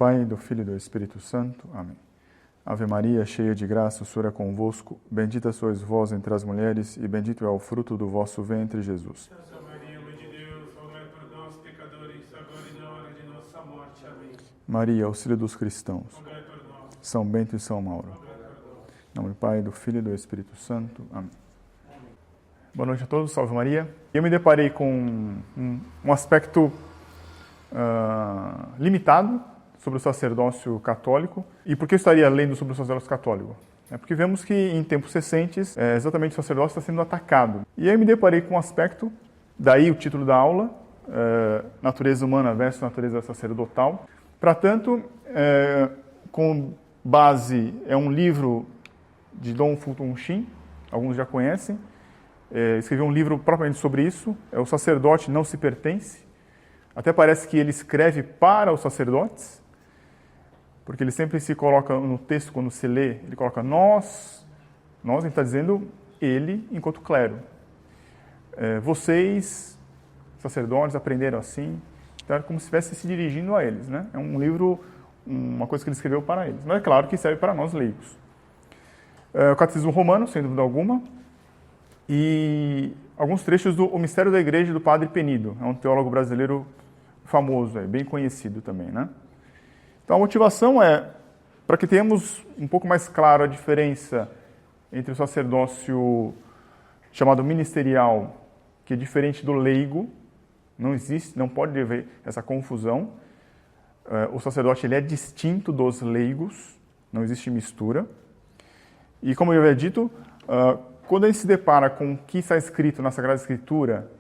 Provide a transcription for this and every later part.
Pai, do Filho e do Espírito Santo. Amém. Ave Maria, cheia de graça, o Senhor é convosco. Bendita sois vós entre as mulheres, e bendito é o fruto do vosso ventre, Jesus. Santa Maria, Mãe de Deus, rogai por nós, pecadores, agora e na hora de nossa morte. Amém. Maria, auxílio dos cristãos. Rogai por nós. São Bento e São Mauro. Rogai por nós. Em nome do Pai, do Filho e do Espírito Santo. Amém. Boa noite a todos, salve Maria. Eu me deparei com um aspecto limitado sobre o sacerdócio católico. E por que eu estaria lendo sobre o sacerdócio católico? É porque vemos que em tempos recentes, exatamente o sacerdócio está sendo atacado. E aí eu me deparei com um aspecto, daí o título da aula, Natureza Humana versus Natureza Sacerdotal. Para tanto, com base, é um livro de Dom Fulton Sheen, alguns já conhecem, escreveu um livro propriamente sobre isso, O Sacerdote Não Se Pertence. Até parece que ele escreve para os sacerdotes, porque ele sempre se coloca no texto, quando se lê, ele coloca nós, ele está dizendo ele enquanto clero. Vocês, sacerdotes, aprenderam assim, então é como se estivesse se dirigindo a eles, né? É um livro, uma coisa que ele escreveu para eles, mas é claro que serve para nós leigos. O Catecismo Romano, sem dúvida alguma, e alguns trechos do O Mistério da Igreja, do Padre Penido, é um teólogo brasileiro famoso, bem conhecido também, né? Então a motivação é para que tenhamos um pouco mais claro a diferença entre o sacerdócio chamado ministerial, que é diferente do leigo, não existe, não pode haver essa confusão. O sacerdote ele é distinto dos leigos, não existe mistura. E como eu havia dito, quando a gente se depara com o que está escrito na Sagrada Escritura,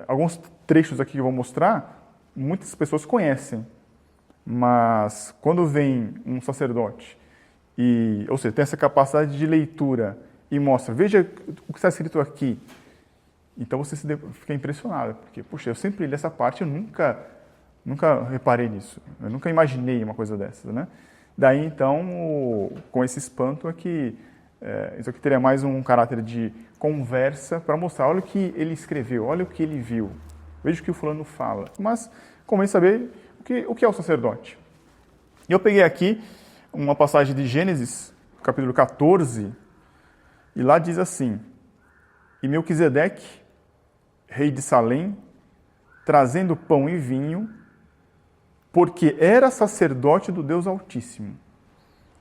alguns trechos aqui que eu vou mostrar, muitas pessoas conhecem, mas quando vem um sacerdote, ou seja, tem essa capacidade de leitura e mostra, veja o que está escrito aqui, então você fica impressionado, porque, puxa, eu sempre li essa parte, eu nunca reparei nisso, eu nunca imaginei uma coisa dessas, né? Daí, então, com esse espanto é que isso aqui teria mais um caráter de conversa para mostrar, olha o que ele escreveu, olha o que ele viu, veja o que o fulano fala. Mas convém saber o que é o sacerdote. E eu peguei aqui uma passagem de Gênesis, capítulo 14, e lá diz assim: E Melquisedeque, rei de Salém, trazendo pão e vinho, porque era sacerdote do Deus Altíssimo.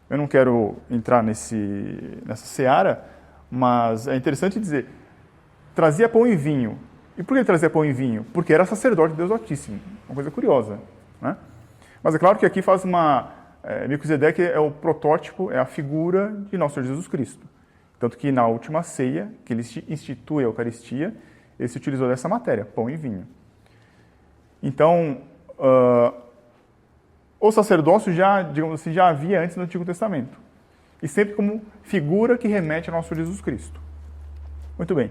Eu não quero entrar nessa seara, mas é interessante dizer, trazia pão e vinho. E por que ele trazia pão e vinho? Porque era sacerdote do Deus Altíssimo. Uma coisa curiosa, né? Mas é claro que aqui faz Melquisedeque é o protótipo, é a figura de nosso Senhor Jesus Cristo. Tanto que na última ceia, que ele institui a Eucaristia, ele se utilizou dessa matéria, pão e vinho. Então, o sacerdócio digamos assim, já havia antes no Antigo Testamento. E sempre como figura que remete ao nosso Jesus Cristo. Muito bem.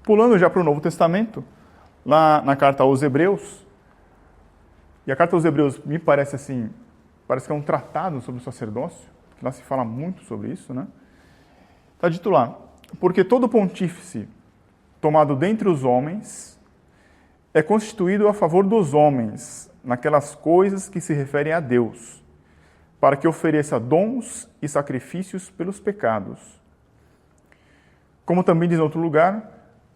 Pulando já para o Novo Testamento, lá na carta aos Hebreus, e a carta aos Hebreus me parece assim, parece que é um tratado sobre o sacerdócio, que lá se fala muito sobre isso, né? Está dito lá: porque todo pontífice tomado dentre os homens é constituído a favor dos homens, naquelas coisas que se referem a Deus, para que ofereça dons e sacrifícios pelos pecados. Como também diz em outro lugar,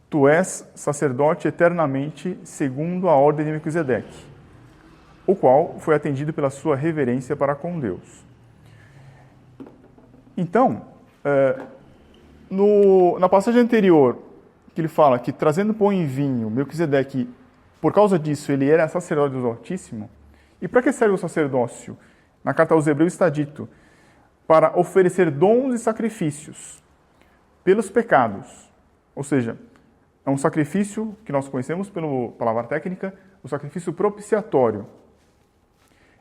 tu és sacerdote eternamente segundo a ordem de Melquisedeque, o qual foi atendido pela sua reverência para com Deus. Então, na passagem anterior, que ele fala que trazendo pão e vinho, Melquisedeque, por causa disso, ele era sacerdote do Altíssimo. E para que serve o sacerdócio? Na carta aos Hebreus está dito: para oferecer dons e sacrifícios pelos pecados. Ou seja, é um sacrifício que nós conhecemos pela palavra técnica, o sacrifício propiciatório,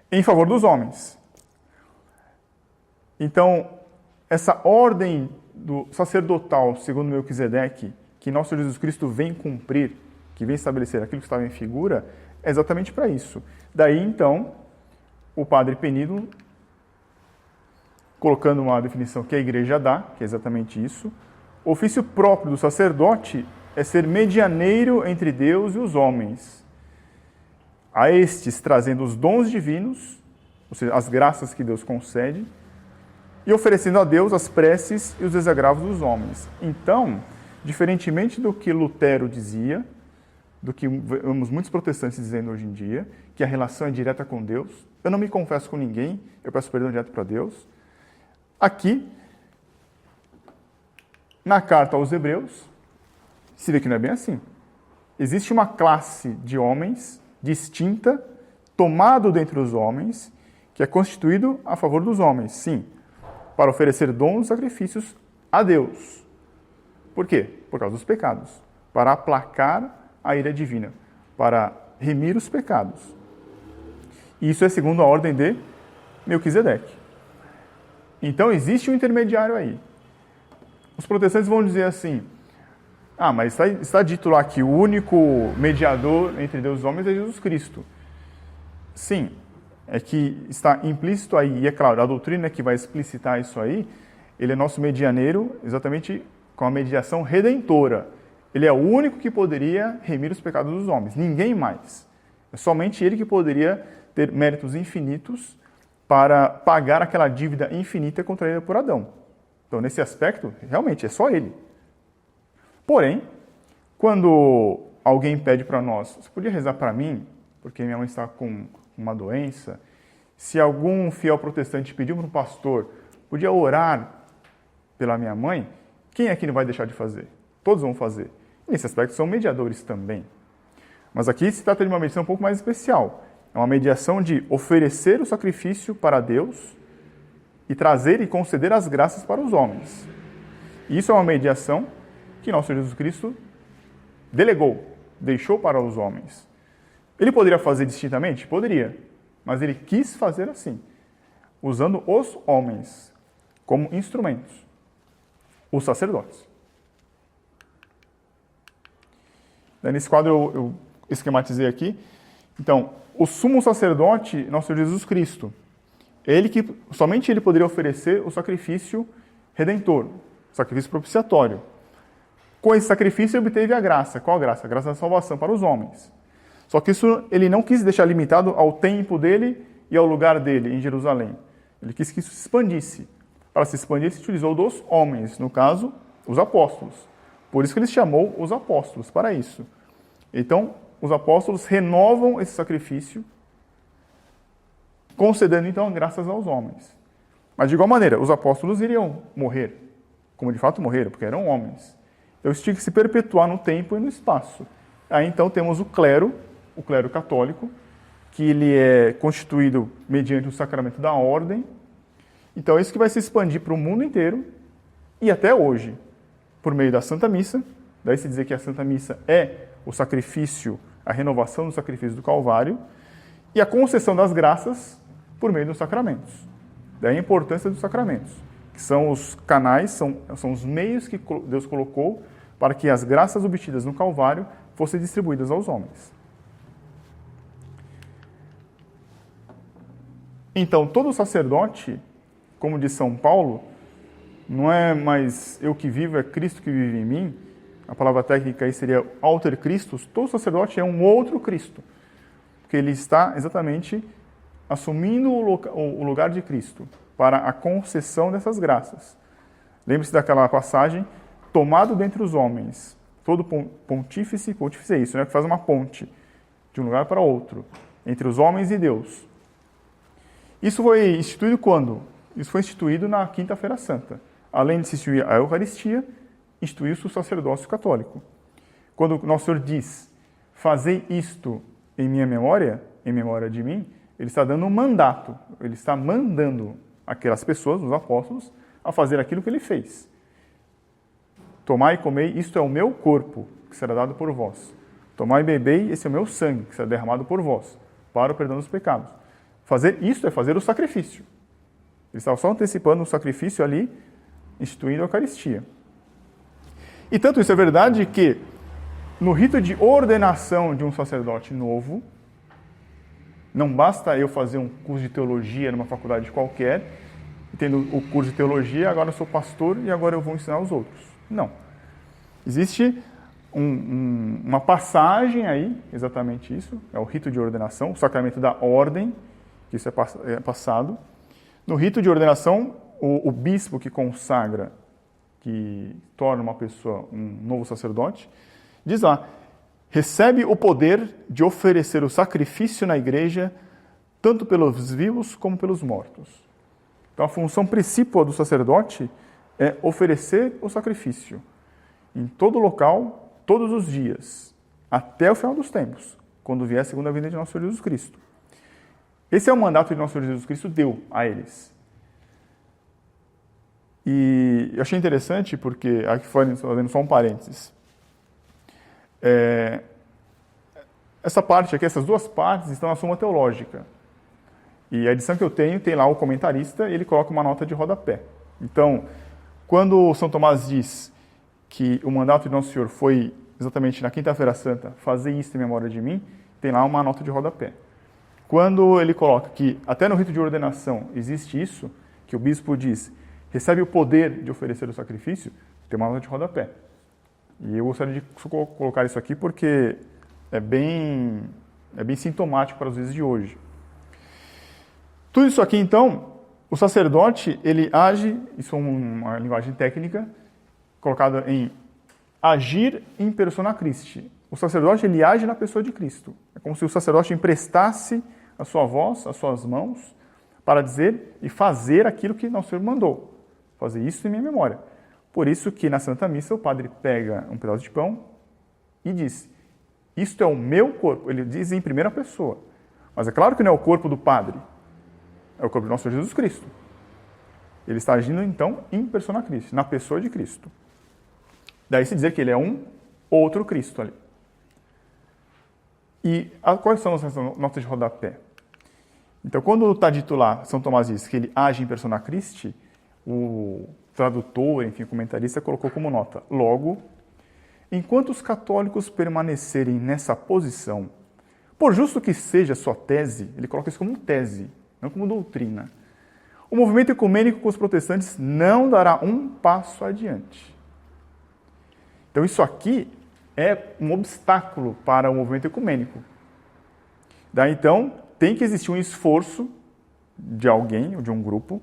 em favor dos homens. Então, essa ordem do sacerdotal, segundo Melquisedeque, que nosso Jesus Cristo vem cumprir, que vem estabelecer aquilo que estava em figura, é exatamente para isso. Daí, então, o Padre Penido, colocando uma definição que a Igreja dá, que é exatamente isso, o ofício próprio do sacerdote é ser medianeiro entre Deus e os homens, a estes trazendo os dons divinos ou seja, as graças que Deus concede, e oferecendo a Deus as preces e os desagravos dos homens. Então, diferentemente do que Lutero dizia, do que vemos muitos protestantes dizendo hoje em dia, que a relação é direta com Deus, eu não me confesso com ninguém, eu peço perdão direto para Deus. Aqui, na carta aos Hebreus, se vê que não é bem assim. Existe uma classe de homens distinta, tomado dentre os homens, que é constituído a favor dos homens, sim, para oferecer dons e sacrifícios a Deus. Por quê? Por causa dos pecados. Para aplacar a ira divina, para remir os pecados. E isso é segundo a ordem de Melquisedeque. Então existe um intermediário aí. Os protestantes vão dizer assim, mas está dito lá que o único mediador entre Deus e os homens é Jesus Cristo. Sim, é que está implícito aí, e é claro, a doutrina que vai explicitar isso aí, ele é nosso medianeiro exatamente com a mediação redentora. Ele é o único que poderia remir os pecados dos homens, ninguém mais. É somente ele que poderia ter méritos infinitos para pagar aquela dívida infinita contraída por Adão. Então, nesse aspecto, realmente, é só ele. Porém, quando alguém pede para nós, você podia rezar para mim, porque minha mãe está com uma doença, se algum fiel protestante pediu para um pastor, podia orar pela minha mãe, quem aqui não vai deixar de fazer? Todos vão fazer. Nesse aspecto, são mediadores também. Mas aqui se trata de uma mediação um pouco mais especial. É uma mediação de oferecer o sacrifício para Deus e trazer e conceder as graças para os homens. E isso é uma mediação que nosso Jesus Cristo delegou, deixou para os homens. Ele poderia fazer distintamente? Poderia. Mas ele quis fazer assim, usando os homens como instrumentos, os sacerdotes. Nesse quadro eu esquematizei aqui. Então, o sumo sacerdote, nosso Jesus Cristo, somente ele poderia oferecer o sacrifício redentor, o sacrifício propiciatório. Com esse sacrifício ele obteve a graça. Qual a graça? A graça da salvação para os homens. Só que isso ele não quis deixar limitado ao tempo dele e ao lugar dele em Jerusalém. Ele quis que isso se expandisse. Para se expandir, ele se utilizou dos homens, no caso, os apóstolos. Por isso que ele chamou os apóstolos para isso. Então, os apóstolos renovam esse sacrifício, concedendo então graças aos homens. Mas de igual maneira, os apóstolos iriam morrer, como de fato morreram, porque eram homens. Então isso tinha que se perpetuar no tempo e no espaço. Aí então temos o clero católico, que ele é constituído mediante o sacramento da ordem. Então é isso que vai se expandir para o mundo inteiro e até hoje, por meio da Santa Missa. Daí se dizer que a Santa Missa é o sacrifício, a renovação do sacrifício do Calvário, e a concessão das graças por meio dos sacramentos. Daí a importância dos sacramentos, que são os canais, são os meios que Deus colocou para que as graças obtidas no Calvário fossem distribuídas aos homens. Então, todo sacerdote, como diz São Paulo, não é mais eu que vivo, é Cristo que vive em mim. A palavra técnica aí seria alter Christus. Todo sacerdote é um outro Cristo, porque ele está exatamente assumindo o lugar de Cristo para a concessão dessas graças. Lembre-se daquela passagem, tomado dentre os homens. Todo pontífice é isso, né? Que faz uma ponte de um lugar para outro, entre os homens e Deus. Isso foi instituído quando? Isso foi instituído na Quinta-feira Santa. Além de se instituir a Eucaristia, instituiu-se o sacerdócio católico. Quando Nosso Senhor diz, fazei isto em minha memória, em memória de mim, ele está dando um mandato, ele está mandando aquelas pessoas, os apóstolos, a fazer aquilo que ele fez. Tomai e comei, isto é o meu corpo, que será dado por vós. Tomai e bebei, esse é o meu sangue, que será derramado por vós, para o perdão dos pecados. Fazer isto é fazer o sacrifício. Ele estava só antecipando o sacrifício ali, instituindo a Eucaristia. E tanto isso é verdade que, no rito de ordenação de um sacerdote novo, não basta eu fazer um curso de teologia numa faculdade qualquer, tendo o curso de teologia, agora eu sou pastor e agora eu vou ensinar os outros. Não. Existe uma passagem aí, exatamente isso, é o rito de ordenação, o sacramento da ordem, que isso é passado. No rito de ordenação, o bispo que consagra, que torna uma pessoa um novo sacerdote, diz lá, recebe o poder de oferecer o sacrifício na igreja, tanto pelos vivos como pelos mortos. Então, a função principal do sacerdote é oferecer o sacrifício em todo local, todos os dias, até o final dos tempos, quando vier a segunda vinda de nosso Senhor Jesus Cristo. Esse é o mandato que nosso Senhor Jesus Cristo deu a eles. E eu achei interessante porque, aqui fazendo só um parênteses, essa parte aqui, essas duas partes estão na Suma Teológica. E a edição que eu tenho, tem lá o comentarista, e ele coloca uma nota de rodapé. Então, quando São Tomás diz que o mandato de Nosso Senhor foi exatamente na Quinta-feira Santa, fazer isso em memória de mim, tem lá uma nota de rodapé. Quando ele coloca que até no rito de ordenação existe isso, que o bispo diz, recebe o poder de oferecer o sacrifício, tem uma nota de rodapé. E eu gostaria de colocar isso aqui porque é bem sintomático para os dias de hoje. Tudo isso aqui, então, o sacerdote, ele age, isso é uma linguagem técnica, colocada em agir in persona Christi. O sacerdote, ele age na pessoa de Cristo. É como se o sacerdote emprestasse a sua voz, as suas mãos, para dizer e fazer aquilo que nosso Senhor mandou. Fazer isso em minha memória. Por isso que na Santa Missa o padre pega um pedaço de pão e diz, isto é o meu corpo. Ele diz em primeira pessoa. Mas é claro que não é o corpo do padre. É o corpo de nosso Senhor Jesus Cristo. Ele está agindo, então, in persona Christi, na pessoa de Cristo. Daí se dizer que ele é um outro Cristo ali. E quais são as notas de rodapé? Então, quando está dito lá, São Tomás diz que ele age in persona Christi, o tradutor, enfim, o comentarista, colocou como nota, logo, enquanto os católicos permanecerem nessa posição, por justo que seja sua tese, ele coloca isso como tese, não como doutrina, o movimento ecumênico com os protestantes não dará um passo adiante. Então, isso aqui é um obstáculo para o movimento ecumênico. Daí, então, tem que existir um esforço de alguém, ou de um grupo,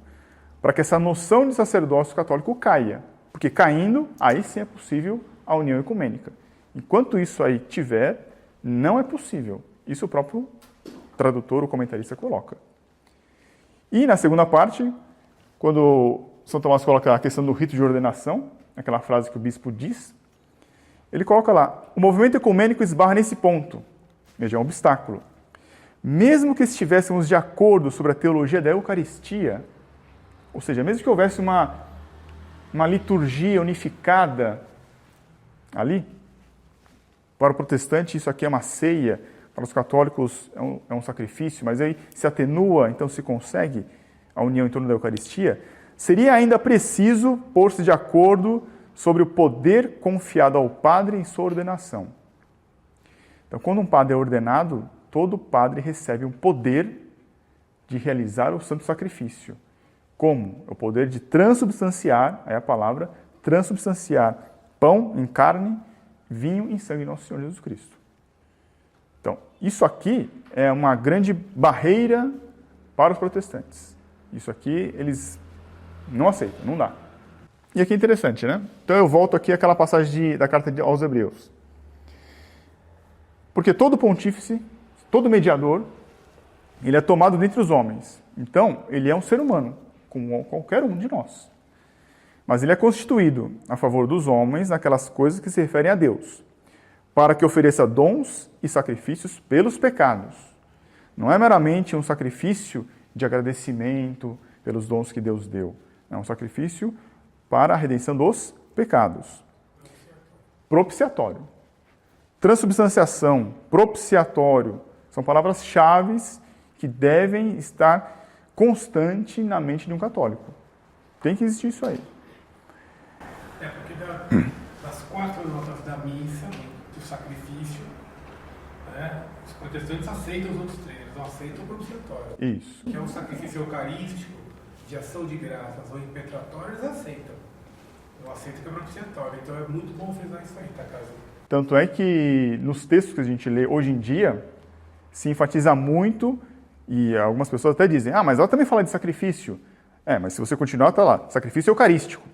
para que essa noção de sacerdócio católico caia. Porque caindo, aí sim é possível a união ecumênica. Enquanto isso aí tiver, não é possível. Isso o próprio tradutor, o comentarista, coloca. E na segunda parte, quando São Tomás coloca a questão do rito de ordenação, aquela frase que o bispo diz, ele coloca lá, o movimento ecumênico esbarra nesse ponto, veja, é um obstáculo. Mesmo que estivéssemos de acordo sobre a teologia da Eucaristia, ou seja, mesmo que houvesse uma liturgia unificada ali, para o protestante isso aqui é uma ceia, para os católicos é um sacrifício, mas aí se atenua, então se consegue a união em torno da Eucaristia, seria ainda preciso pôr-se de acordo sobre o poder confiado ao padre em sua ordenação. Então, quando um padre é ordenado, todo padre recebe um poder de realizar o santo sacrifício. Como? O poder de transubstanciar, é a palavra, transubstanciar pão em carne, vinho em sangue de nosso Senhor Jesus Cristo. Então, isso aqui é uma grande barreira para os protestantes. Isso aqui eles não aceitam, não dá. E aqui é interessante, né? Então eu volto aqui àquela passagem da carta aos Hebreus. Porque todo pontífice, todo mediador, ele é tomado dentre os homens. Então, ele é um ser humano, como qualquer um de nós. Mas ele é constituído a favor dos homens naquelas coisas que se referem a Deus, para que ofereça dons e sacrifícios pelos pecados. Não é meramente um sacrifício de agradecimento pelos dons que Deus deu. É um sacrifício para a redenção dos pecados. Propiciatório. Transubstanciação, propiciatório, são palavras-chave que devem estar constante na mente de um católico. Tem que existir isso aí. Porque das 4 notas da missa, do sacrifício, né, os protestantes aceitam os outros 3, não aceitam o propiciatório. Isso. Que é um sacrifício eucarístico, de ação de graças ou impetratório, eles aceitam. Não aceitam que é propiciatório. Então é muito bom frisar isso aí, tá, Caso? Tanto é que nos textos que a gente lê hoje em dia, se enfatiza muito E algumas pessoas até dizem, mas ela também fala de sacrifício. Mas se você continuar, está lá, sacrifício eucarístico.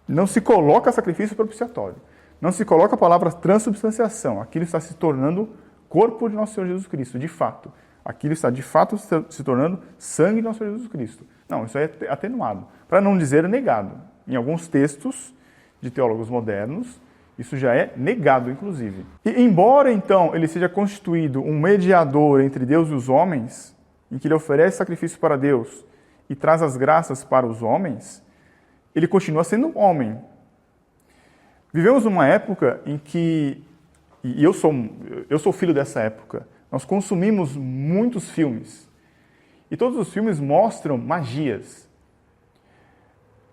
Não se coloca sacrifício propiciatório. Não se coloca a palavra transubstanciação. Aquilo está se tornando corpo de nosso Senhor Jesus Cristo, de fato. Aquilo está, de fato, se tornando sangue de nosso Senhor Jesus Cristo. Não, isso é atenuado. Para não dizer negado. Em alguns textos de teólogos modernos, isso já é negado, inclusive. E embora, então, ele seja constituído um mediador entre Deus e os homens, em que ele oferece sacrifício para Deus e traz as graças para os homens, ele continua sendo homem. Vivemos numa época em que, e eu sou filho dessa época, nós consumimos muitos filmes. E todos os filmes mostram magias.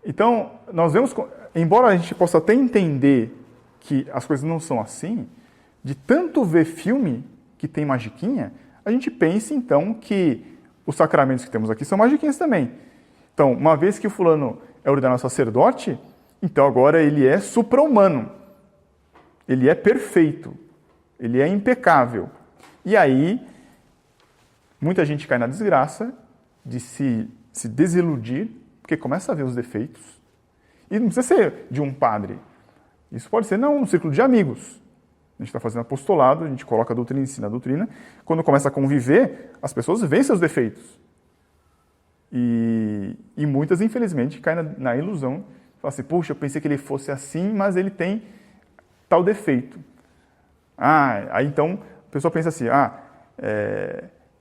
Então, nós vemos, embora a gente possa até entender que as coisas não são assim, de tanto ver filme que tem magiquinha, a gente pensa então que os sacramentos que temos aqui são magiquinhas também. Então, uma vez que o fulano é ordenado sacerdote, então agora ele é supra-humano. Ele é perfeito. Ele é impecável. E aí, muita gente cai na desgraça de se desiludir, porque começa a ver os defeitos. E não precisa ser de um padre. Isso pode ser um círculo de amigos. A gente está fazendo apostolado, a gente coloca a doutrina, ensina a doutrina. Quando começa a conviver, as pessoas veem seus defeitos. E muitas, infelizmente, caem na ilusão. Falam assim, puxa, eu pensei que ele fosse assim, mas ele tem tal defeito. Aí então a pessoa pensa assim,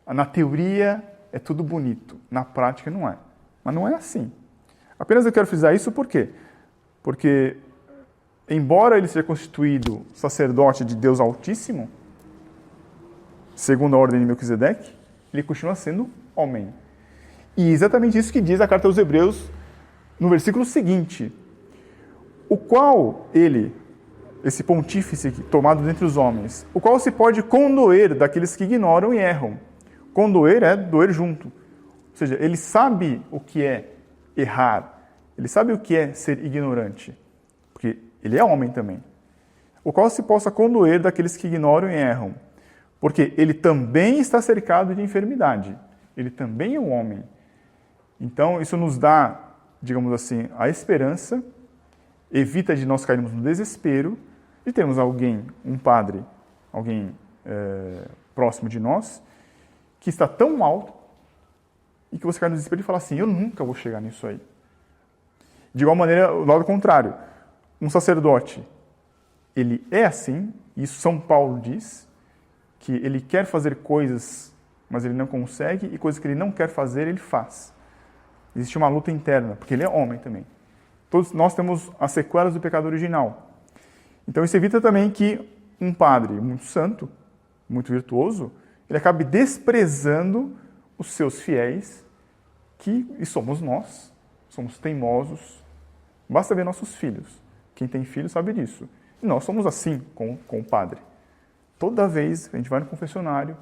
na teoria é tudo bonito, na prática não é. Mas não é assim. Apenas eu quero frisar isso por quê? Porque, embora ele seja constituído sacerdote de Deus Altíssimo, segundo a ordem de Melquisedeque, ele continua sendo homem. E exatamente isso que diz a carta aos Hebreus no versículo seguinte, o qual ele, esse pontífice tomado dentre os homens, o qual se pode condoer daqueles que ignoram e erram. Condoer é doer junto. Ou seja, ele sabe o que é errar, ele sabe o que é ser ignorante, porque ele é homem também. O qual se possa condoer daqueles que ignoram e erram, porque ele também está cercado de enfermidade, ele também é um homem. Então, isso nos dá, digamos assim, a esperança, evita de nós cairmos no desespero, de termos alguém, um padre, alguém próximo de nós, que está tão alto, e que você cai no desespero e fala assim, eu nunca vou chegar nisso aí. De igual maneira, o lado contrário, um sacerdote, ele é assim, e isso São Paulo diz, que ele quer fazer coisas, mas ele não consegue, e coisas que ele não quer fazer, ele faz. Existe uma luta interna, porque ele é homem também. Todos nós temos as sequelas do pecado original. Então isso evita também que um padre muito santo, muito virtuoso, ele acabe desprezando os seus fiéis, e somos nós, somos teimosos. Basta ver nossos filhos. Quem tem filho sabe disso. E nós somos assim com o padre. Toda vez que a gente vai no confessionário,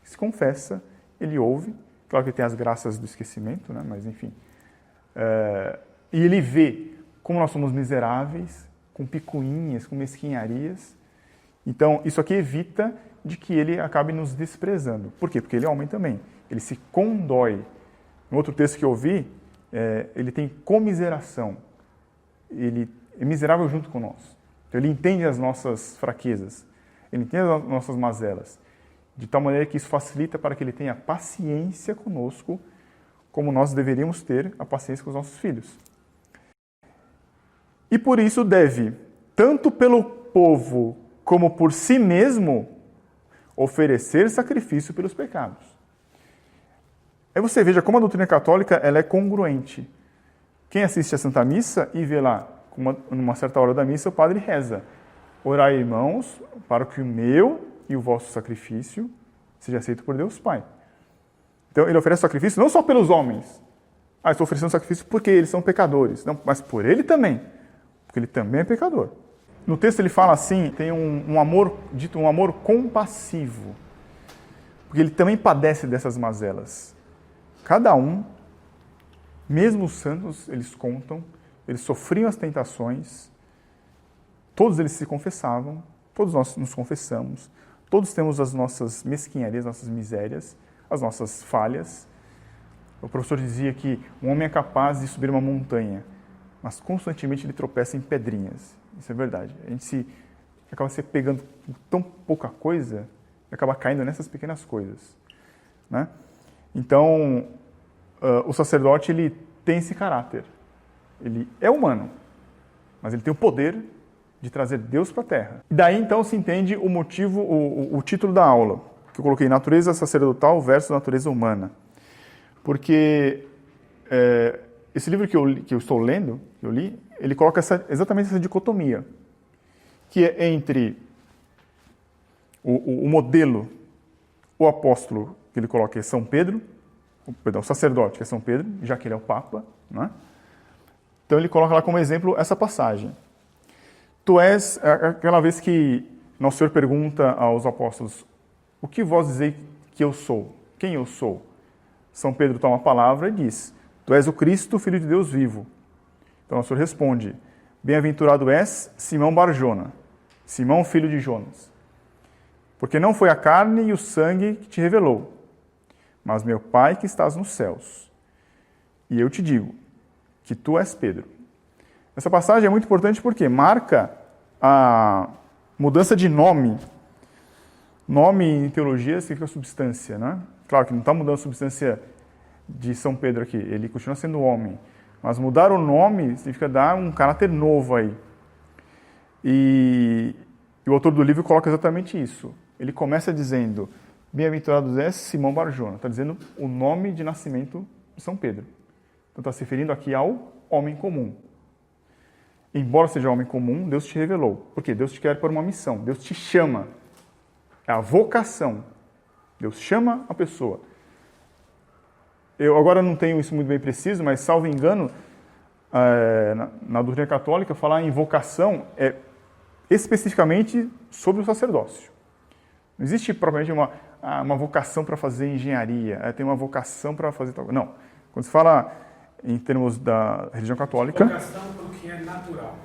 se confessa, ele ouve. Claro que tem as graças do esquecimento, né? Mas enfim. E ele vê como nós somos miseráveis, com picuinhas, com mesquinharias. Então, isso aqui evita de que ele acabe nos desprezando. Por quê? Porque ele é homem também. Ele se condói. No outro texto que eu ouvi, ele tem comiseração. Ele é miserável junto com nós. Então, ele entende as nossas fraquezas. Ele entende as nossas mazelas. De tal maneira que isso facilita para que ele tenha paciência conosco, como nós deveríamos ter a paciência com os nossos filhos. E por isso deve, tanto pelo povo como por si mesmo, oferecer sacrifício pelos pecados. Aí você veja como a doutrina católica ela é congruente. Quem assiste a Santa Missa e vê lá, numa certa hora da missa, o padre reza: orai, irmãos, para que o meu e o vosso sacrifício seja aceito por Deus Pai. Então ele oferece sacrifício não só pelos homens. Estou oferecendo sacrifício porque eles são pecadores. Não, mas por ele também, porque ele também é pecador. No texto ele fala assim, tem um amor, dito um amor compassivo, porque ele também padece dessas mazelas. Cada um, mesmo os santos, eles contam, eles sofriam as tentações, todos eles se confessavam, todos nós nos confessamos, todos temos as nossas mesquinharias, nossas misérias, as nossas falhas. O professor dizia que um homem é capaz de subir uma montanha, mas constantemente ele tropeça em pedrinhas. Isso é verdade. A gente acaba se pegando por tão pouca coisa e acaba caindo nessas pequenas coisas, né? Então, o sacerdote ele tem esse caráter. Ele é humano, mas ele tem o poder de trazer Deus para a terra. E daí, então, se entende o motivo, o título da aula, que eu coloquei, Natureza Sacerdotal versus Natureza Humana. Porque esse livro que eu estou lendo, que eu li, ele coloca exatamente essa dicotomia, que é entre o modelo, o apóstolo, que ele coloca é São Pedro, o sacerdote, que é São Pedro, já que ele é o Papa, né? Então ele coloca lá como exemplo essa passagem. Tu és, aquela vez que Nosso Senhor pergunta aos apóstolos, o que vós dizeis que eu sou? Quem eu sou? São Pedro toma a palavra e diz, tu és o Cristo, Filho de Deus vivo. Então Nosso Senhor responde, bem-aventurado és Simão Barjona, Simão, filho de Jonas. Porque não foi a carne e o sangue que te revelou, mas meu Pai que estás nos céus. E eu te digo que tu és Pedro. Essa passagem é muito importante porque marca a mudança de nome. Nome em teologia significa substância, né? Claro que não está mudando a substância de São Pedro aqui, ele continua sendo homem. Mas mudar o nome significa dar um caráter novo aí. E o autor do livro coloca exatamente isso. Ele começa dizendo, bem-aventurado és Simão Barjona. Está dizendo o nome de nascimento de São Pedro. Então está se referindo aqui ao homem comum. Embora seja homem comum, Deus te revelou. Por quê? Deus te quer por uma missão. Deus te chama. É a vocação. Deus chama a pessoa. Eu agora não tenho isso muito bem preciso, mas, salvo engano, na doutrina católica, falar em vocação é especificamente sobre o sacerdócio. Não existe propriamente uma vocação para fazer engenharia, tem uma vocação para fazer tal coisa. Não. Quando se fala em termos da religião católica... Vocação para o que é natural.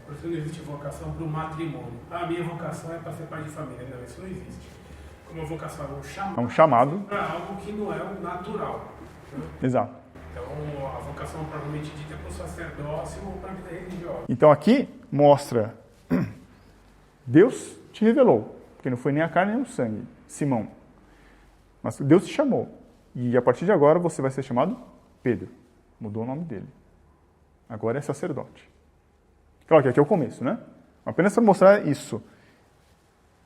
Por isso não existe vocação para o matrimônio. A minha vocação é para ser pai de família. Não, isso não existe. Como a vocação é um chamado para algo que não é o natural. Né? Exato. Então, a vocação provavelmente dita é para o sacerdócio ou para a vida religiosa. Então, aqui mostra... Deus te revelou, porque não foi nem a carne nem o sangue, Simão. Mas Deus te chamou. E a partir de agora você vai ser chamado Pedro. Mudou o nome dele. Agora é sacerdote. Claro que aqui é o começo, né? Apenas para mostrar isso.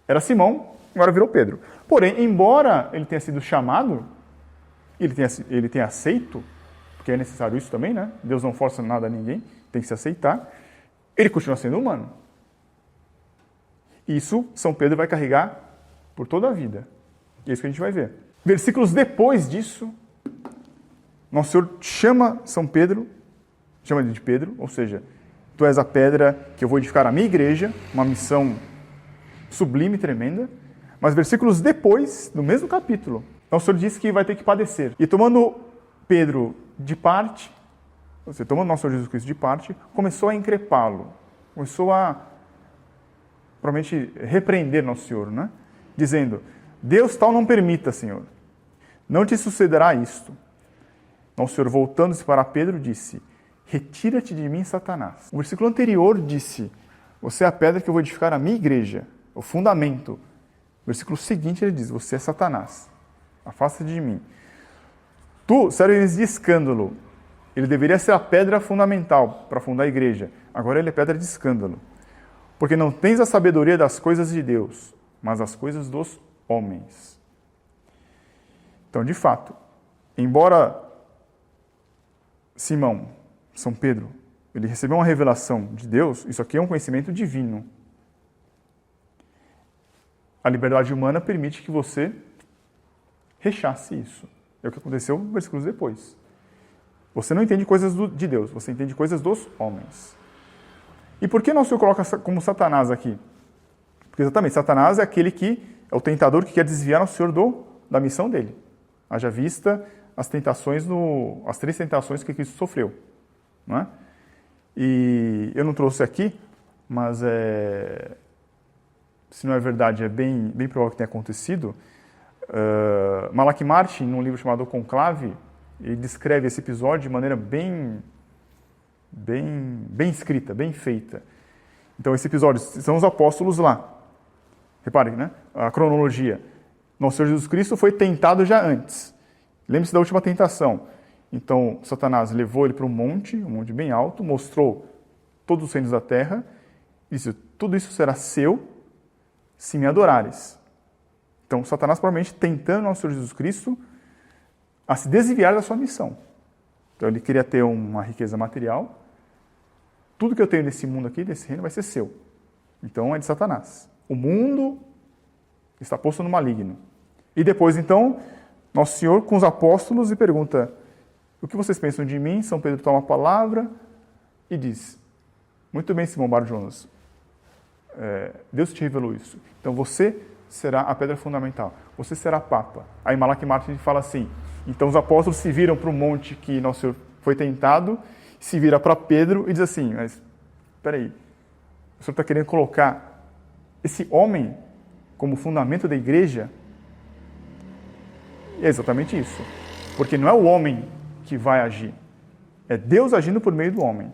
Era Simão, agora virou Pedro. Porém, embora ele tenha sido chamado, ele tenha aceito, porque é necessário isso também, né? Deus não força nada a ninguém, tem que se aceitar. Ele continua sendo humano. Isso São Pedro vai carregar por toda a vida. E é isso que a gente vai ver. Versículos depois disso, Nosso Senhor chama São Pedro, chama ele de Pedro, ou seja, tu és a pedra que eu vou edificar a minha igreja, uma missão sublime, tremenda. Mas versículos depois, no mesmo capítulo, Nosso Senhor diz que vai ter que padecer. E tomando Pedro de parte, ou seja, tomando Nosso Senhor Jesus Cristo de parte, começou a increpá-lo, começou a provavelmente repreender Nosso Senhor, né? Dizendo, Deus tal não permita, Senhor, não te sucederá isto. Nosso Senhor, voltando-se para Pedro, disse, retira-te de mim, Satanás. O versículo anterior disse, você é a pedra que eu vou edificar a minha igreja, o fundamento. O versículo seguinte ele diz, você é Satanás, afasta-te de mim. Tu serves de escândalo. Ele deveria ser a pedra fundamental para fundar a igreja. Agora ele é pedra de escândalo. Porque não tens a sabedoria das coisas de Deus, mas as coisas dos homens. Então, de fato, embora Simão, São Pedro, ele recebeu uma revelação de Deus, isso aqui é um conhecimento divino. A liberdade humana permite que você rechace isso. É o que aconteceu versículos depois. Você não entende coisas de Deus, você entende coisas dos homens. E por que Nosso Senhor coloca como Satanás aqui? Porque exatamente, Satanás é aquele que é o tentador que quer desviar Nosso Senhor da missão dele. Haja vista as tentações, as 3 tentações que Cristo sofreu. Não é? E eu não trouxe aqui, mas se não é verdade, é bem provável que tenha acontecido. Malachi Martin, num livro chamado Conclave, ele descreve esse episódio de maneira bem escrita, bem feita. Então, esse episódio, são os apóstolos lá. Reparem, né? A cronologia. Nosso Senhor Jesus Cristo foi tentado já antes. Lembre-se da última tentação. Então, Satanás levou ele para um monte bem alto, mostrou todos os reinos da terra, e disse, tudo isso será seu se me adorares. Então, Satanás provavelmente tentando nosso Senhor Jesus Cristo a se desviar da sua missão. Então, ele queria ter uma riqueza material. Tudo que eu tenho nesse mundo aqui, desse reino, vai ser seu. Então, é de Satanás. O mundo está posto no maligno. E depois, então, Nosso Senhor com os apóstolos e pergunta, o que vocês pensam de mim? São Pedro toma a palavra e diz, muito bem, Simão Bar-Jonas, Deus te revelou isso. Então, você será a pedra fundamental. Você será Papa. Aí Malachi Martin fala assim, então os apóstolos se viram para o monte que Nosso Senhor foi tentado, se vira para Pedro e diz assim, mas, espera aí, o Senhor está querendo colocar esse homem como fundamento da igreja? É exatamente isso. Porque não é o homem que vai agir. É Deus agindo por meio do homem.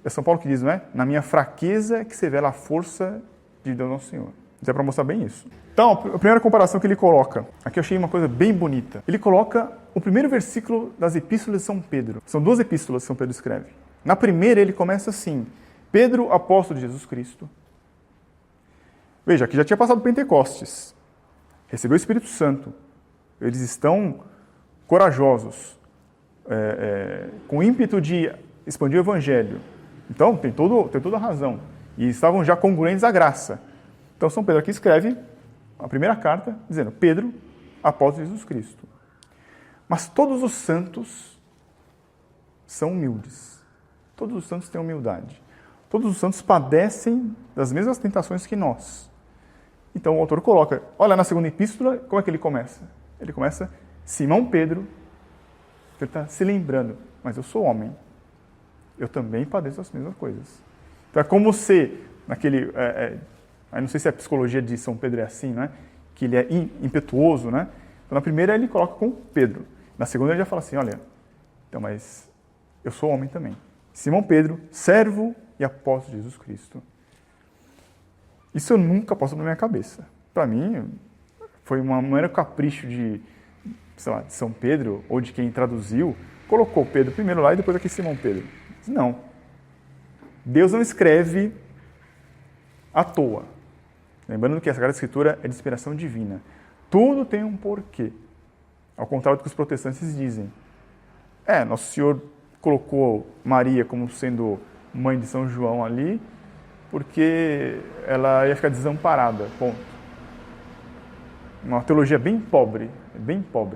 É São Paulo que diz, não é? Na minha fraqueza é que se revela a força de Deus Nosso Senhor. Isso é para mostrar bem isso. Então, a primeira comparação que ele coloca, aqui eu achei uma coisa bem bonita. Ele coloca o primeiro versículo das epístolas de São Pedro. São 2 epístolas que São Pedro escreve. Na primeira ele começa assim, Pedro, apóstolo de Jesus Cristo. Veja, aqui já tinha passado Pentecostes. Recebeu o Espírito Santo. Eles estão corajosos, com ímpeto de expandir o Evangelho. Então, tem toda a razão. E estavam já congruentes à graça. Então, São Pedro aqui escreve a primeira carta, dizendo, Pedro, apóstolo de Jesus Cristo. Mas todos os santos são humildes. Todos os santos têm humildade. Todos os santos padecem das mesmas tentações que nós. Então, o autor coloca, olha na segunda epístola, como é que ele começa? Ele começa, Simão Pedro, ele está se lembrando, mas eu sou homem, eu também padeço as mesmas coisas. Então é como se, eu não sei se a psicologia de São Pedro é assim, né? Que ele é impetuoso, né? Então na primeira ele coloca com Pedro, na segunda ele já fala assim, olha, então, mas eu sou homem também. Simão Pedro, servo e apóstolo de Jesus Cristo. Isso nunca passou na minha cabeça. Para mim, não era capricho de São Pedro, ou de quem traduziu, colocou Pedro primeiro lá e depois aqui Simão Pedro. Não. Deus não escreve à toa. Lembrando que a Sagrada Escritura é de inspiração divina. Tudo tem um porquê. Ao contrário do que os protestantes dizem. Nosso Senhor colocou Maria como sendo mãe de São João ali, porque ela ia ficar desamparada, ponto. Uma teologia bem pobre,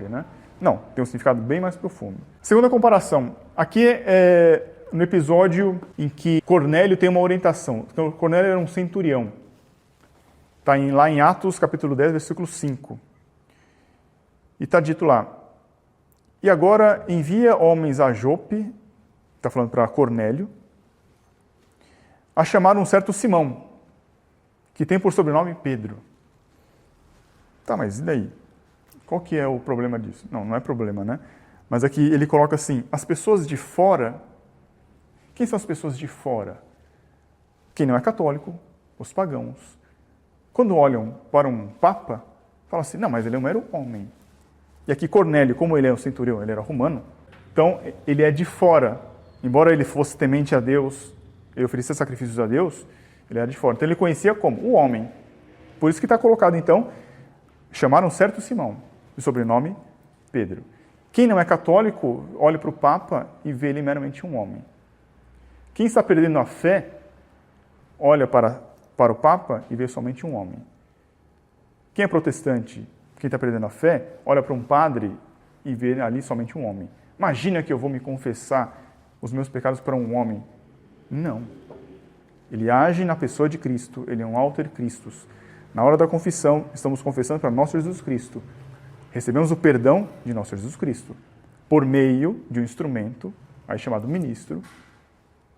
né? Não, tem um significado bem mais profundo. Segunda comparação. Aqui é no episódio em que Cornélio tem uma orientação. Então, Cornélio era um centurião. Está lá em Atos, capítulo 10, versículo 5. E está dito lá, e agora envia homens a Jope, está falando para Cornélio, a chamar um certo Simão, que tem por sobrenome Pedro. Tá, mas e daí? Qual que é o problema disso? Não é problema, né? Mas aqui ele coloca assim, as pessoas de fora, quem são as pessoas de fora? Quem não é católico, os pagãos. Quando olham para um papa, falam assim, não, mas ele é um mero homem. E aqui Cornélio, como ele é um centurião, ele era romano, então ele é de fora. Embora ele fosse temente a Deus, ele oferecia sacrifícios a Deus, ele era de fora. Então ele conhecia como? O homem. Por isso que está colocado, então, chamaram certo Simão, de sobrenome Pedro. Quem não é católico, olha para o Papa e vê ele meramente um homem. Quem está perdendo a fé, olha para o Papa e vê somente um homem. Quem é protestante, quem está perdendo a fé, olha para um padre e vê ali somente um homem. Imagina que eu vou me confessar os meus pecados para um homem. Não. Ele age na pessoa de Cristo, ele é um alter Christus. Na hora da confissão, estamos confessando para nosso Jesus Cristo. Recebemos o perdão de nosso Jesus Cristo por meio de um instrumento, aí chamado ministro,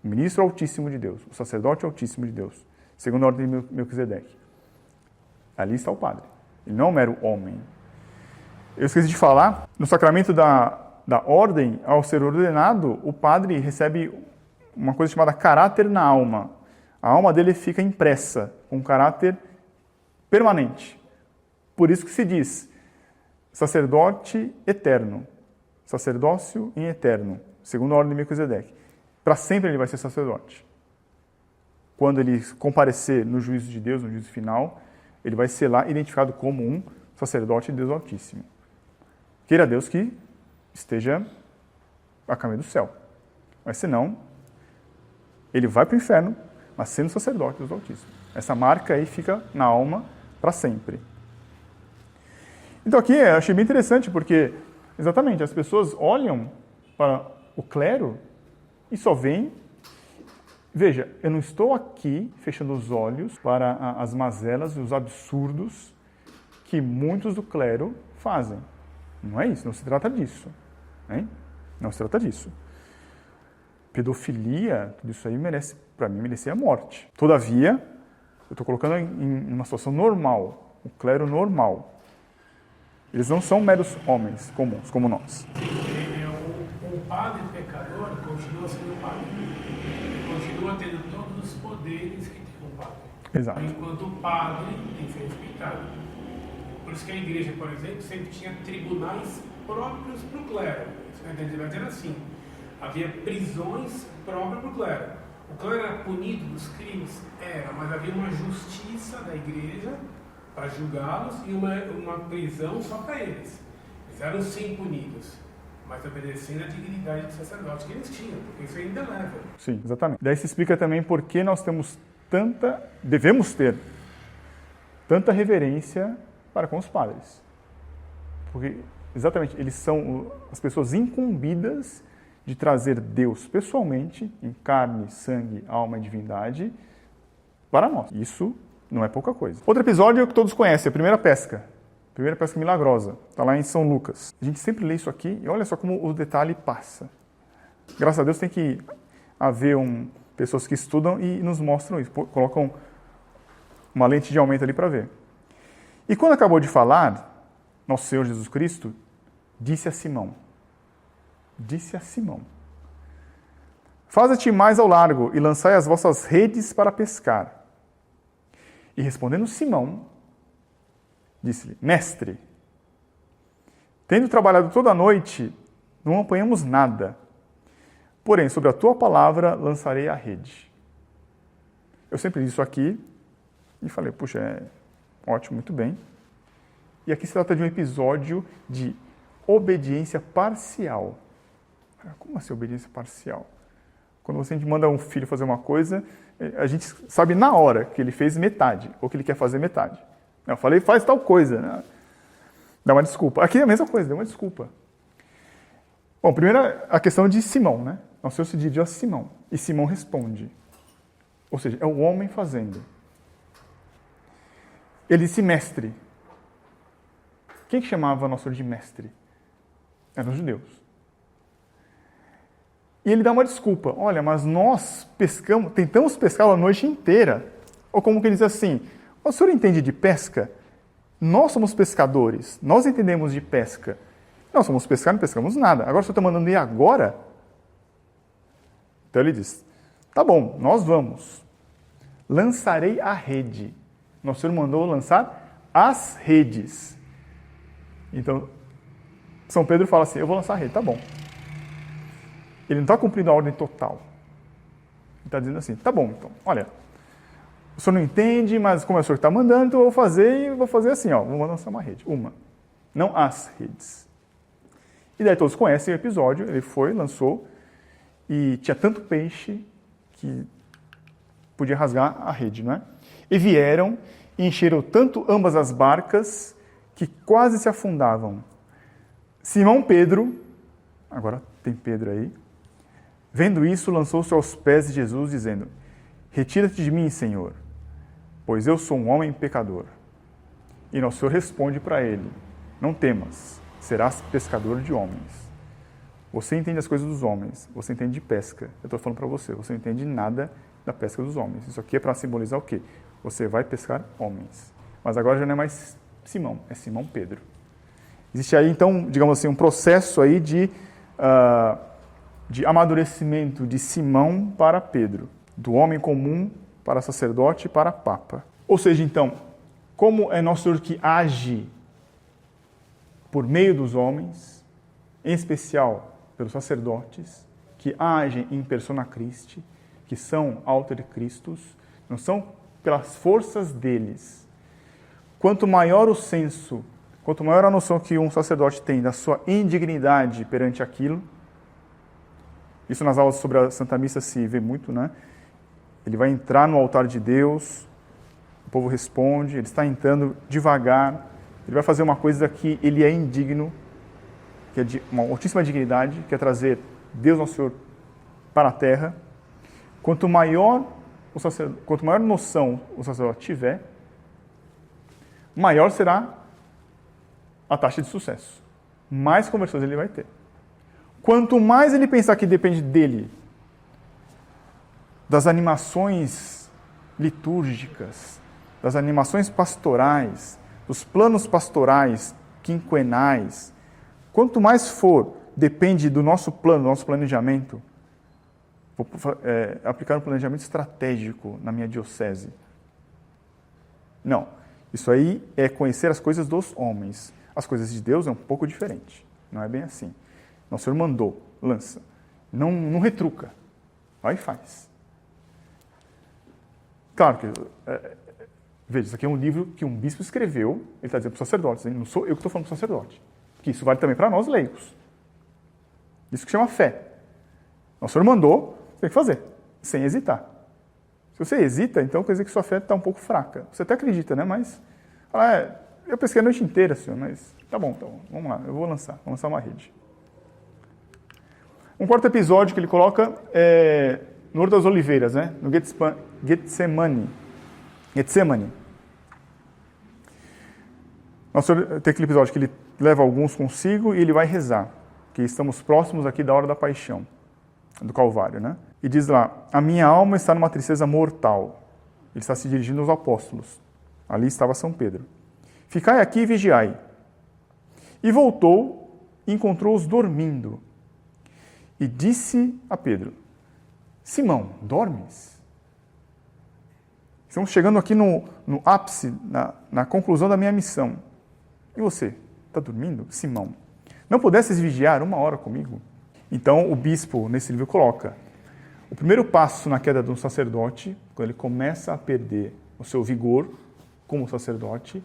o ministro altíssimo de Deus, o sacerdote altíssimo de Deus, segundo a ordem de Melquisedeque. Ali está o padre. Ele não é um mero homem. Eu esqueci de falar, no sacramento da ordem, ao ser ordenado, o padre recebe uma coisa chamada caráter na alma. A alma dele fica impressa, com um caráter permanente. Por isso que se diz sacerdote eterno, sacerdócio em eterno, segundo a ordem de Melquisedeque. Para sempre ele vai ser sacerdote. Quando ele comparecer no juízo de Deus, no juízo final, ele vai ser lá identificado como um sacerdote de Deus Altíssimo. Queira Deus que esteja a caminho do céu. Mas senão, ele vai para o inferno, mas sendo sacerdote de Deus Altíssimo. Essa marca aí fica na alma para sempre. Então aqui eu achei bem interessante, porque exatamente as pessoas olham para o clero e só veem. Veja, eu não estou aqui fechando os olhos para as mazelas e os absurdos que muitos do clero fazem. Não é isso, não se trata disso. Hein? Não se trata disso. Pedofilia, tudo isso aí merece, para mim, merecia a morte. Todavia, eu estou colocando em uma situação normal, o clero normal. Eles não são meros homens comuns, como nós. O padre pecador continua sendo padre. Ele continua tendo todos os poderes que tem um padre. Exato. Enquanto o padre tem que ser respeitado. Por isso que a igreja, por exemplo, sempre tinha tribunais próprios para o clero. Vai dizer assim, havia prisões próprias para o clero. O clero era punido dos crimes? Era, mas havia uma justiça da igreja para julgá-los e uma prisão só para eles. Eles eram sim punidos, mas obedecendo a dignidade do sacerdote que eles tinham, porque isso ainda leva. Sim, exatamente. Daí se explica também por que nós devemos ter tanta reverência para com os padres. Porque, exatamente, eles são as pessoas incumbidas de trazer Deus pessoalmente, em carne, sangue, alma e divindade, para nós. Isso não é pouca coisa. Outro episódio que todos conhecem, a primeira pesca. Primeira pesca milagrosa. Está lá em São Lucas. A gente sempre lê isso aqui e olha só como o detalhe passa. Graças a Deus tem que haver pessoas que estudam e nos mostram isso. Colocam uma lente de aumento ali para ver. E quando acabou de falar, nosso Senhor Jesus Cristo disse a Simão, faze-te mais ao largo e lançai as vossas redes para pescar. E respondendo Simão, disse-lhe, mestre, tendo trabalhado toda a noite, não apanhamos nada, porém sobre a tua palavra lançarei a rede. Eu sempre disse isso aqui e falei, puxa, ótimo, muito bem. E aqui se trata de um episódio de obediência parcial. Como assim obediência parcial? Quando você manda um filho fazer uma coisa, a gente sabe na hora que ele fez metade, ou que ele quer fazer metade. Eu falei, faz tal coisa. Né? Dá uma desculpa. Aqui é a mesma coisa, dá uma desculpa. Bom, primeiro a questão de Simão, né? Nosso Senhor se dirigiu a Simão, e Simão responde. Ou seja, é o homem fazendo. Ele disse mestre. Quem chamava nosso Senhor de mestre? Eram os judeus. E ele dá uma desculpa. Olha, mas nós tentamos pescar a noite inteira. Ou como que ele diz assim, o senhor entende de pesca? Nós somos pescadores, nós entendemos de pesca. Nós somos pescar, não pescamos nada. Agora o senhor está mandando ir agora? Então ele diz, tá bom, nós vamos. Lançarei a rede. Nosso Senhor mandou lançar as redes. Então, São Pedro fala assim, eu vou lançar a rede, tá bom. Ele não está cumprindo a ordem total. Ele está dizendo assim, tá bom, então, olha, o senhor não entende, mas como é o senhor que está mandando, então eu vou fazer assim, ó, vou lançar uma rede, não as redes. E daí todos conhecem o episódio, ele foi, lançou, e tinha tanto peixe que podia rasgar a rede, não é? E vieram e encheram tanto ambas as barcas que quase se afundavam. Simão Pedro, agora tem Pedro aí, vendo isso, lançou-se aos pés de Jesus, dizendo, retira-te de mim, Senhor, pois eu sou um homem pecador. E nosso Senhor responde para ele, não temas, serás pescador de homens. Você entende as coisas dos homens, você entende de pesca. Eu estou falando para você, você não entende nada da pesca dos homens. Isso aqui é para simbolizar o quê? Você vai pescar homens. Mas agora já não é mais Simão, é Simão Pedro. Existe aí, então, digamos assim, um processo aí de amadurecimento de Simão para Pedro, do homem comum para sacerdote para papa. Ou seja, então, como é nosso Senhor que age por meio dos homens, em especial pelos sacerdotes, que agem em persona Christi, que são alter Christus, não são pelas forças deles. Quanto maior o senso, quanto maior a noção que um sacerdote tem da sua indignidade perante aquilo, isso nas aulas sobre a Santa Missa se vê muito, né? Ele vai entrar no altar de Deus, o povo responde, ele está entrando devagar, ele vai fazer uma coisa que ele é indigno, que é de uma altíssima dignidade, que é trazer Deus Nosso Senhor para a terra. Quanto maior noção o sacerdote tiver, maior será a taxa de sucesso. Mais conversões ele vai ter. Quanto mais ele pensar que depende dele, das animações litúrgicas, das animações pastorais, dos planos pastorais quinquenais, quanto mais depende do nosso plano, do nosso planejamento, vou aplicar um planejamento estratégico na minha diocese. Não, isso aí é conhecer as coisas dos homens. As coisas de Deus é um pouco diferente, não é bem assim. Nosso Senhor mandou, lança, não retruca, vai e faz. Claro que, veja, isso aqui é um livro que um bispo escreveu, ele está dizendo para os sacerdotes, hein? Não sou eu que estou falando para o sacerdote, que isso vale também para nós leigos. Isso que chama fé. Nosso Senhor mandou, você tem que fazer, sem hesitar. Se você hesita, então quer dizer que sua fé está um pouco fraca. Você até acredita, né? Mas, eu pesquei a noite inteira, senhor, mas tá bom, vamos lá, eu vou lançar uma rede. Um quarto episódio que ele coloca é no Horto das Oliveiras, né? No Getsemane. Nosso Senhor tem aquele episódio que ele leva alguns consigo e ele vai rezar, que estamos próximos aqui da hora da paixão, do Calvário, né? E diz lá, a minha alma está numa tristeza mortal. Ele está se dirigindo aos apóstolos. Ali estava São Pedro. Ficai aqui e vigiai. E voltou e encontrou-os dormindo. E disse a Pedro, Simão, dormes? Estamos chegando aqui no ápice, na conclusão da minha missão. E você, está dormindo? Simão, não pudesses vigiar 1 hora comigo? Então, o bispo, nesse livro, coloca, o primeiro passo na queda de um sacerdote, quando ele começa a perder o seu vigor como sacerdote,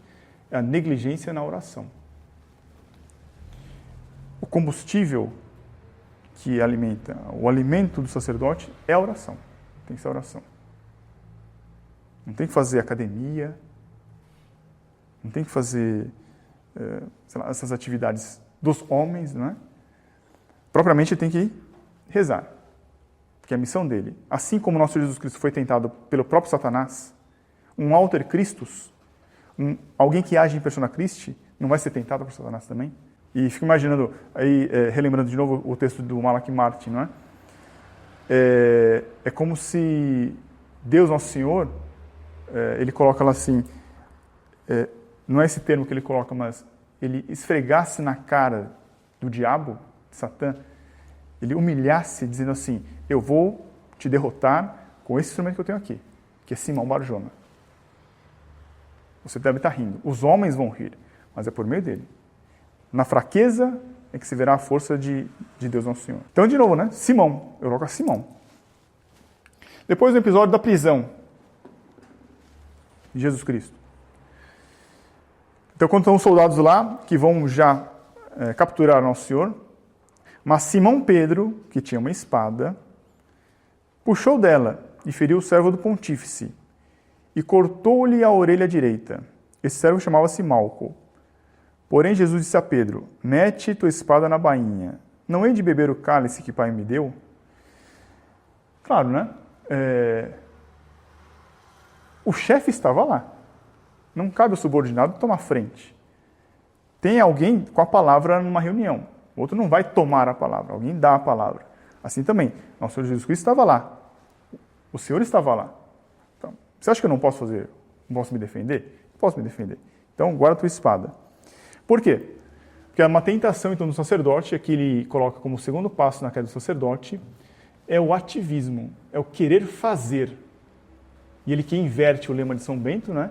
é a negligência na oração. O combustível que alimenta, o alimento do sacerdote é a oração. Tem que ser a oração. Não tem que fazer academia, não tem que fazer essas atividades dos homens, não é? Propriamente ele tem que rezar, que é a missão dele. Assim como nosso Jesus Cristo foi tentado pelo próprio Satanás, um alter Christus, alguém que age em persona Christi, não vai ser tentado por Satanás também? E fico imaginando, aí relembrando de novo o texto do Malach Martin, não é? É como se Deus, Nosso Senhor, ele coloca lá assim, não é esse termo que ele coloca, mas ele esfregasse na cara do diabo, de Satã, ele humilhasse dizendo assim, eu vou te derrotar com esse instrumento que eu tenho aqui, que é Simão Barjona. Você deve estar rindo. Os homens vão rir, mas é por meio dele. Na fraqueza é que se verá a força de Deus Nosso Senhor. Então, de novo, né? Simão. Eu coloco Simão. Depois do episódio da prisão de Jesus Cristo. Então, quando estão os soldados lá, que vão já capturar Nosso Senhor, mas Simão Pedro, que tinha uma espada, puxou dela e feriu o servo do pontífice e cortou-lhe a orelha direita. Esse servo chamava-se Malco. Porém, Jesus disse a Pedro, mete tua espada na bainha. Não hei de beber o cálice que Pai me deu? Claro, né? O chefe estava lá. Não cabe ao subordinado tomar frente. Tem alguém com a palavra numa reunião. O outro não vai tomar a palavra, alguém dá a palavra. Assim também, nosso Senhor Jesus Cristo estava lá. O Senhor estava lá. Então, você acha que eu não posso fazer? Não posso me defender? Posso me defender. Então, guarda a tua espada. Por quê? Porque é uma tentação, então, do sacerdote, aqui ele coloca como segundo passo na queda do sacerdote, é o ativismo, é o querer fazer. E ele que inverte o lema de São Bento, né?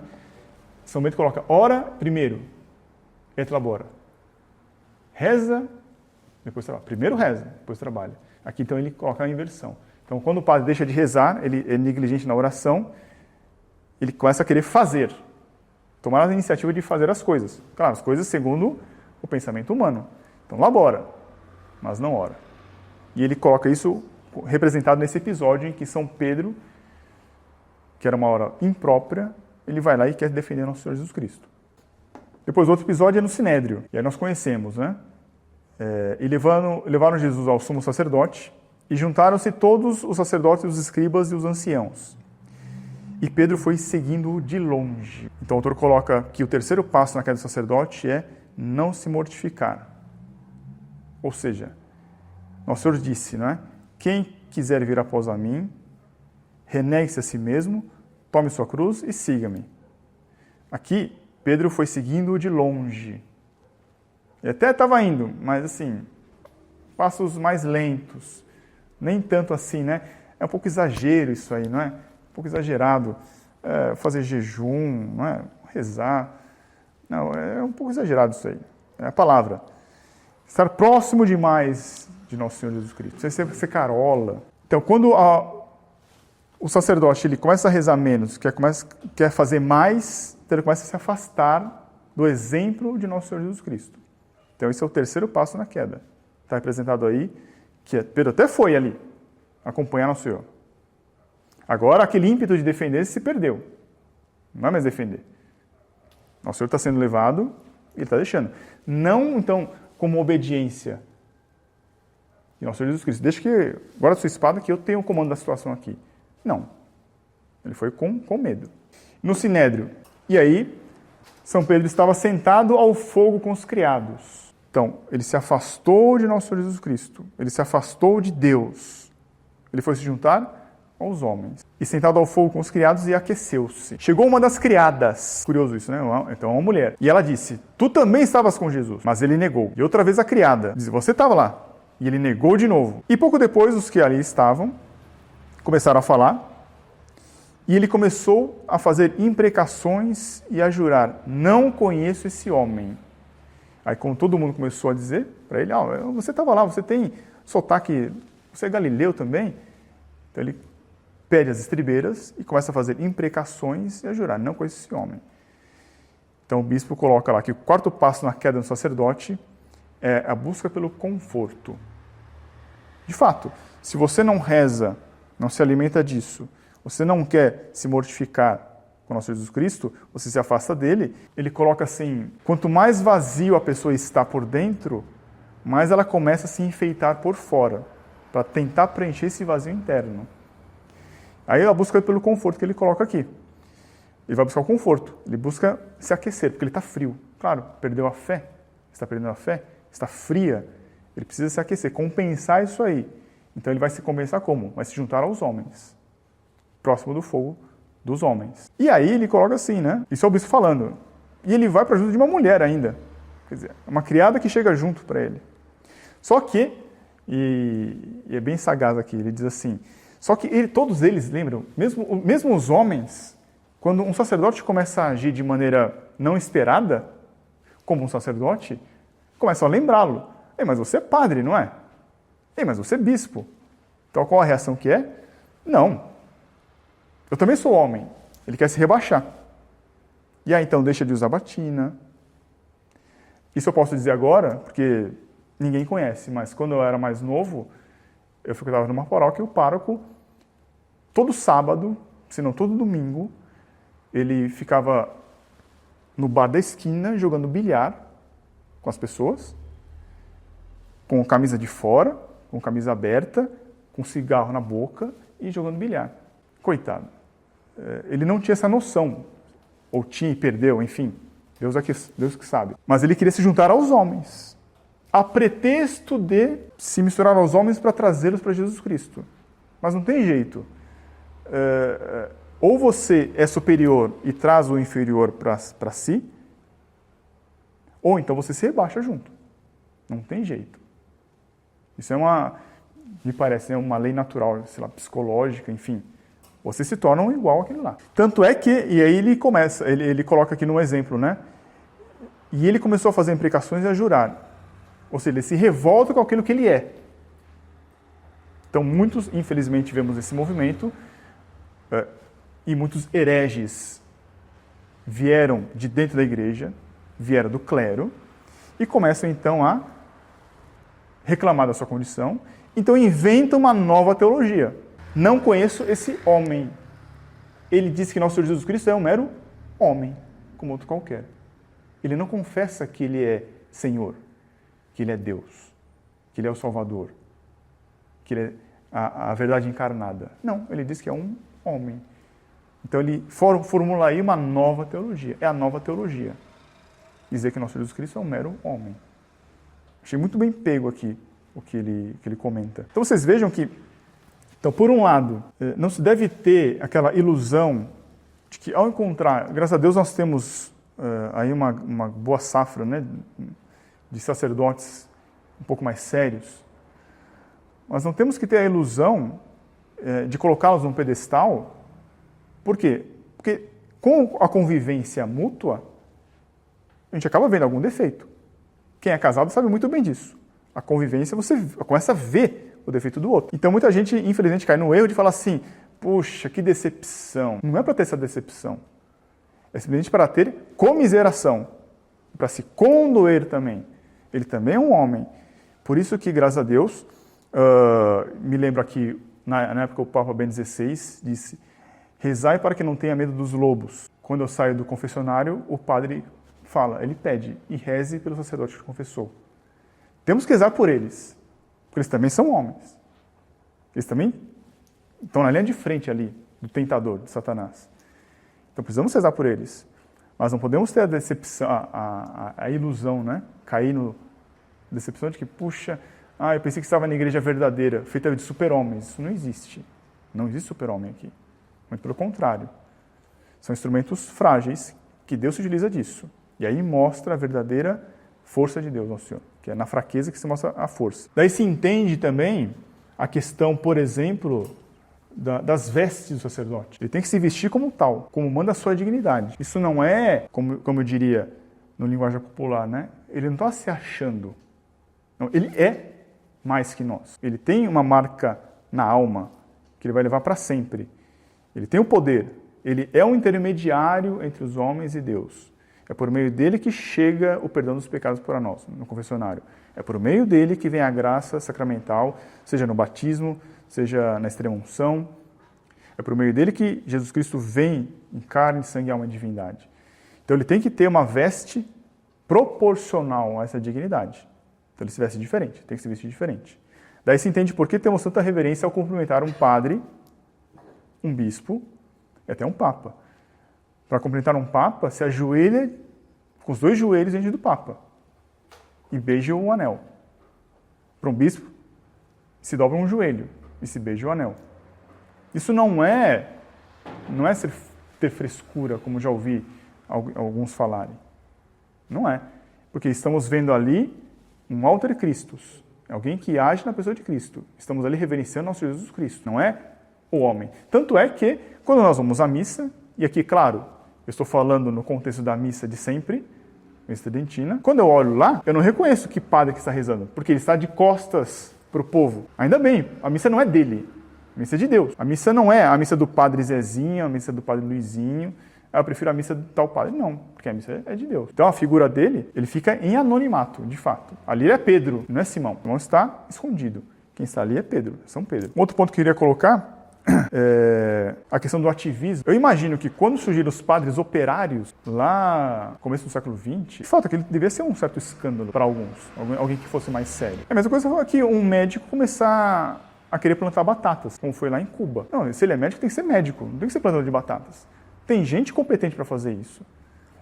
São Bento coloca, ora primeiro, et labora. Reza, depois trabalha. Primeiro reza, depois trabalha. Aqui, então, ele coloca a inversão. Então, quando o padre deixa de rezar, ele é negligente na oração, ele começa a querer fazer. Tomar a iniciativa de fazer as coisas. Claro, as coisas segundo o pensamento humano. Então, labora, mas não ora. E ele coloca isso representado nesse episódio em que São Pedro, que era uma hora imprópria, ele vai lá e quer defender nosso Senhor Jesus Cristo. Depois, outro episódio é no Sinédrio. E aí nós conhecemos, né? E levaram Jesus ao sumo sacerdote e juntaram-se todos os sacerdotes, os escribas e os anciãos. E Pedro foi seguindo-o de longe. Então o autor coloca que o terceiro passo na queda do sacerdote é não se mortificar. Ou seja, nosso Senhor disse, não é? Quem quiser vir após a mim, renegue-se a si mesmo, tome sua cruz e siga-me. Aqui, Pedro foi seguindo-o de longe. Ele até estava indo, mas assim, passos mais lentos. Nem tanto assim, né? É um pouco exagero isso aí, não é? Um pouco exagerado. Fazer jejum, não é? Rezar. Não, é um pouco exagerado isso aí. É a palavra. Estar próximo demais de nosso Senhor Jesus Cristo. Você ser carola. Então, quando o sacerdote ele começa a rezar menos, quer fazer mais, então ele começa a se afastar do exemplo de nosso Senhor Jesus Cristo. Então, esse é o terceiro passo na queda. Está representado aí, que Pedro até foi ali acompanhar nosso Senhor. Agora, aquele ímpeto de defender se perdeu. Não é mais defender. Nosso Senhor está sendo levado e ele está deixando. Não, então, como obediência de nosso Senhor Jesus Cristo. Deixa que, guarda sua espada que eu tenho o comando da situação aqui. Não. Ele foi com medo. No Sinédrio. E aí, São Pedro estava sentado ao fogo com os criados. Então, ele se afastou de nosso Senhor Jesus Cristo. Ele se afastou de Deus. Ele foi se juntar aos homens. E sentado ao fogo com os criados e aqueceu-se. Chegou uma das criadas. Curioso isso, né? Então, uma mulher. E ela disse, tu também estavas com Jesus. Mas ele negou. E outra vez a criada disse, você estava lá. E ele negou de novo. E pouco depois, os que ali estavam começaram a falar. E ele começou a fazer imprecações e a jurar, não conheço esse homem. Aí, como todo mundo começou a dizer para ele, você estava lá, você tem sotaque, você é galileu também. Então ele pede as estribeiras e começa a fazer imprecações e a jurar, não conheço esse homem. Então o bispo coloca lá que o quarto passo na queda do sacerdote é a busca pelo conforto. De fato, se você não reza, não se alimenta disso, você não quer se mortificar com o nosso Jesus Cristo, você se afasta dele, ele coloca assim, quanto mais vazio a pessoa está por dentro, mais ela começa a se enfeitar por fora, para tentar preencher esse vazio interno. Aí a busca pelo conforto que ele coloca aqui. Ele vai buscar o conforto, ele busca se aquecer, porque ele está frio. Claro, perdeu a fé, está perdendo a fé, está fria, ele precisa se aquecer, compensar isso aí. Então ele vai se compensar como? Vai se juntar aos homens, próximo do fogo dos homens. E aí ele coloca assim, né? Isso é o bispo falando. E ele vai para a ajuda de uma mulher ainda. Quer dizer, uma criada que chega junto para ele. Só que, e é bem sagaz aqui, ele diz assim, só que todos eles lembram, mesmo os homens, quando um sacerdote começa a agir de maneira não esperada, como um sacerdote, começam a lembrá-lo. Ei, mas você é padre, não é? Ei, mas você é bispo. Então qual a reação que é? Não. Eu também sou homem. Ele quer se rebaixar. E aí então deixa de usar batina. Isso eu posso dizer agora, porque ninguém conhece, mas quando eu era mais novo, eu frequentava numa paróquia e o pároco, todo sábado, se não todo domingo, ele ficava no bar da esquina jogando bilhar com as pessoas, com camisa de fora, com camisa aberta, com cigarro na boca e jogando bilhar. Coitado. Ele não tinha essa noção, ou tinha e perdeu, enfim, Deus que sabe. Mas ele queria se juntar aos homens, a pretexto de se misturar aos homens para trazê-los para Jesus Cristo. Mas não tem jeito. Ou você é superior e traz o inferior para si, ou então você se rebaixa junto. Não tem jeito. Isso me parece, é uma lei natural, sei lá, psicológica, enfim. Vocês se tornam igual àquilo lá. Tanto é que, e aí ele coloca aqui num exemplo, né? E ele começou a fazer imprecações e a jurar. Ou seja, ele se revolta com aquilo que ele é. Então, muitos, infelizmente, vemos esse movimento, e muitos hereges vieram de dentro da igreja, vieram do clero, e começam, então, a reclamar da sua condição. Então, inventam uma nova teologia. Não conheço esse homem. Ele diz que nosso Senhor Jesus Cristo é um mero homem, como outro qualquer. Ele não confessa que ele é Senhor, que ele é Deus, que ele é o Salvador, que ele é a verdade encarnada. Não, ele diz que é um homem. Então ele formula aí uma nova teologia. É a nova teologia. Dizer que nosso Senhor Jesus Cristo é um mero homem. Achei muito bem pego aqui o que ele comenta. Então vocês vejam que, então, por um lado, não se deve ter aquela ilusão de que ao encontrar, graças a Deus nós temos aí uma boa safra, né, de sacerdotes um pouco mais sérios, mas não temos que ter a ilusão de colocá-los num pedestal. Por quê? Porque com a convivência mútua, a gente acaba vendo algum defeito. Quem é casado sabe muito bem disso. A convivência, você começa a ver o defeito do outro. Então muita gente, infelizmente, cai no erro de falar assim, puxa, que decepção. Não é para ter essa decepção. É simplesmente para ter comiseração, para se condoer também. Ele também é um homem. Por isso que, graças a Deus, me lembro aqui, na época o Papa Bento XVI disse, rezai para que não tenha medo dos lobos. Quando eu saio do confessionário, o padre fala, ele pede, e reze pelo sacerdote que confessou. Temos que rezar por eles, porque eles também são homens. Eles também estão na linha de frente ali, do tentador, de Satanás. Então precisamos rezar por eles. Mas não podemos ter a decepção, a ilusão, né? Cair na decepção de que, puxa, eu pensei que estava na igreja verdadeira, feita de super-homens. Isso não existe. Não existe super-homem aqui. Muito pelo contrário. São instrumentos frágeis que Deus se utiliza disso. E aí mostra a verdadeira força de Deus, nosso Senhor. Que é na fraqueza que se mostra a força. Daí se entende também a questão, por exemplo, das vestes do sacerdote. Ele tem que se vestir como tal, como manda a sua dignidade. Isso não é, como eu diria no linguagem popular, né? Ele não está se achando. Não, ele é mais que nós. Ele tem uma marca na alma que ele vai levar para sempre. Ele tem o poder. Ele é um intermediário entre os homens e Deus. É por meio dele que chega o perdão dos pecados para nós, no confessionário. É por meio dele que vem a graça sacramental, seja no batismo, seja na extrema-unção. É por meio dele que Jesus Cristo vem em carne, sangue e alma e divindade. Então ele tem que ter uma veste proporcional a essa dignidade. Então ele se veste diferente, tem que se vestir diferente. Daí se entende por que temos tanta reverência ao cumprimentar um padre, um bispo e até um papa. Para cumprimentar um papa, se ajoelha com os dois joelhos diante do papa e beija o anel. Para um bispo, se dobra um joelho e se beija o anel. Isso não é ter frescura, como já ouvi alguns falarem. Não é. Porque estamos vendo ali um alter Christus, alguém que age na pessoa de Cristo. Estamos ali reverenciando nosso Jesus Cristo, não é o homem. Tanto é que, quando nós vamos à missa, e aqui, claro, eu estou falando no contexto da missa de sempre, missa tridentina, quando eu olho lá, eu não reconheço que padre que está rezando, porque ele está de costas para o povo. Ainda bem, a missa não é dele, a missa é de Deus. A missa não é a missa do padre Zezinho, a missa do padre Luizinho, eu prefiro a missa do tal padre. Não, porque a missa é de Deus. Então a figura dele, ele fica em anonimato, de fato. Ali é Pedro, não é Simão. Simão está escondido. Quem está ali é Pedro, é São Pedro. Um outro ponto que eu queria colocar é a questão do ativismo. Eu imagino que quando surgiram os padres operários, lá no começo do século XX, de fato, aquele devia ser um certo escândalo para alguns, alguém que fosse mais sério. É a mesma coisa que um médico começar a querer plantar batatas, como foi lá em Cuba. Não, se ele é médico, tem que ser médico, não tem que ser plantador de batatas. Tem gente competente para fazer isso.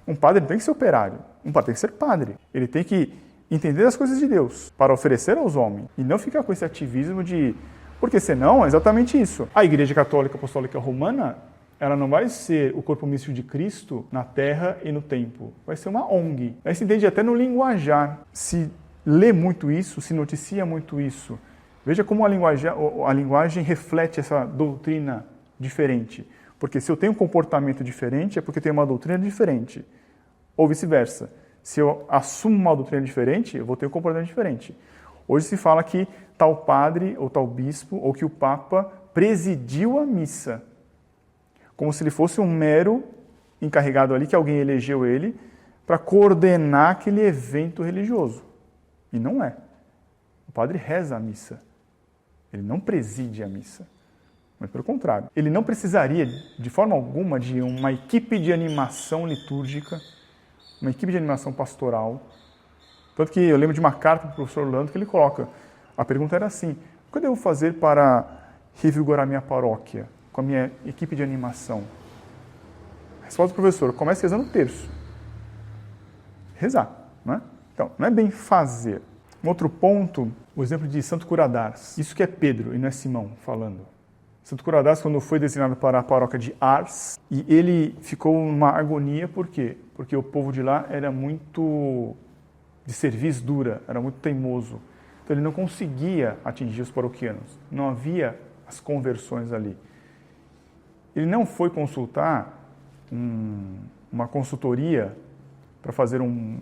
Um padre não tem que ser operário, um padre tem que ser padre. Ele tem que entender as coisas de Deus para oferecer aos homens e não ficar com esse ativismo de... Porque senão é exatamente isso. A Igreja Católica Apostólica Romana, ela não vai ser o corpo místico de Cristo na terra e no tempo. Vai ser uma ONG. Aí se entende até no linguajar. Se lê muito isso, se noticia muito isso. Veja como a linguagem reflete essa doutrina diferente. Porque se eu tenho um comportamento diferente, é porque eu tenho uma doutrina diferente. Ou vice-versa. Se eu assumo uma doutrina diferente, eu vou ter um comportamento diferente. Hoje se fala que tal padre, ou tal bispo, ou que o Papa presidiu a missa. Como se ele fosse um mero encarregado ali, que alguém elegeu ele, para coordenar aquele evento religioso. E não é. O padre reza a missa. Ele não preside a missa. Mas pelo contrário. Ele não precisaria, de forma alguma, de uma equipe de animação litúrgica, uma equipe de animação pastoral. Tanto que eu lembro de uma carta do professor Orlando que ele coloca. A pergunta era assim: o que eu devo fazer para revigorar minha paróquia com a minha equipe de animação? A resposta do professor: comece rezando o terço. Rezar, não é? Então, não é bem fazer. Um outro ponto, o exemplo de Santo Curadars. Isso que é Pedro e não é Simão falando. Santo Curadars, quando foi designado para a paróquia de Ars, e ele ficou numa agonia, por quê? Porque o povo de lá era muito de cerviz dura, era muito teimoso. Então ele não conseguia atingir os paroquianos. Não havia as conversões ali. Ele não foi consultar uma consultoria para fazer um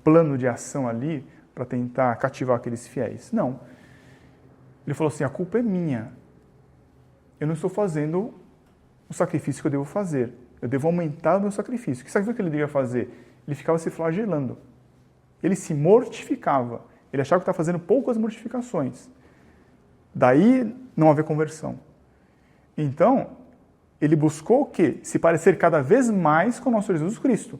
plano de ação ali para tentar cativar aqueles fiéis. Não. Ele falou assim: a culpa é minha. Eu não estou fazendo o sacrifício que eu devo fazer. Eu devo aumentar o meu sacrifício. O que sacrifício que ele devia fazer? Ele ficava se flagelando. Ele se mortificava. Ele achava que estava fazendo poucas mortificações. Daí não havia conversão. Então, ele buscou o quê? Se parecer cada vez mais com o nosso Jesus Cristo.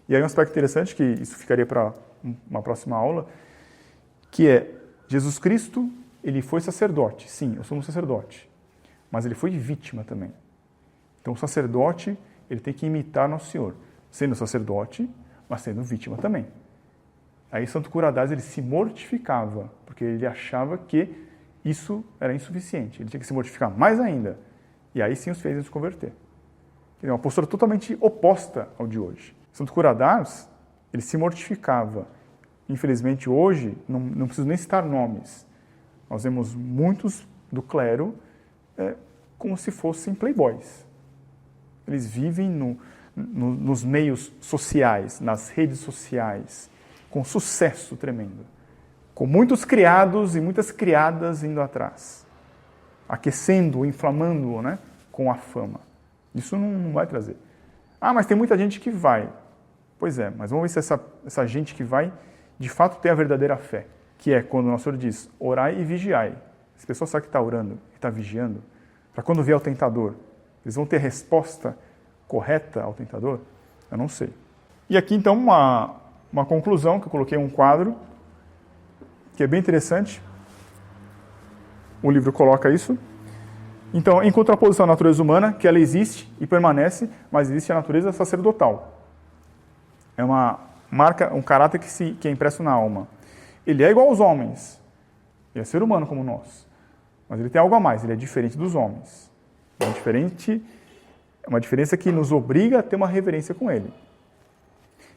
E aí um aspecto interessante, que isso ficaria para uma próxima aula, que é Jesus Cristo, ele foi sacerdote. Sim, eu sou um sacerdote. Mas ele foi vítima também. Então o sacerdote, ele tem que imitar Nosso Senhor. Sendo sacerdote, mas sendo vítima também. Aí Santo Curadars, ele se mortificava, porque ele achava que isso era insuficiente. Ele tinha que se mortificar mais ainda. E aí sim os fez se converter. É uma postura totalmente oposta ao de hoje. Santo Curadars, ele se mortificava. Infelizmente hoje, não preciso nem citar nomes. Nós vemos muitos do clero como se fossem playboys. Eles vivem nos meios sociais, nas redes sociais, com sucesso tremendo. Com muitos criados e muitas criadas indo atrás. Aquecendo, inflamando-o, né, com a fama. Isso não vai trazer. Ah, mas tem muita gente que vai. Pois é, mas vamos ver se essa gente que vai, de fato, tem a verdadeira fé. Que é quando o Nosso Senhor diz: orai e vigiai. Se a pessoa sabe que está orando, que está vigiando, para quando vier o tentador, eles vão ter a resposta correta ao tentador? Eu não sei. E aqui, então, uma conclusão, que eu coloquei um quadro, que é bem interessante. O livro coloca isso. Então, em contraposição à natureza humana, que ela existe e permanece, mas existe a natureza sacerdotal. É uma marca, um caráter que é impresso na alma. Ele é igual aos homens. Ele é ser humano como nós. Mas ele tem algo a mais, ele é diferente dos homens. É uma diferença que nos obriga a ter uma reverência com ele.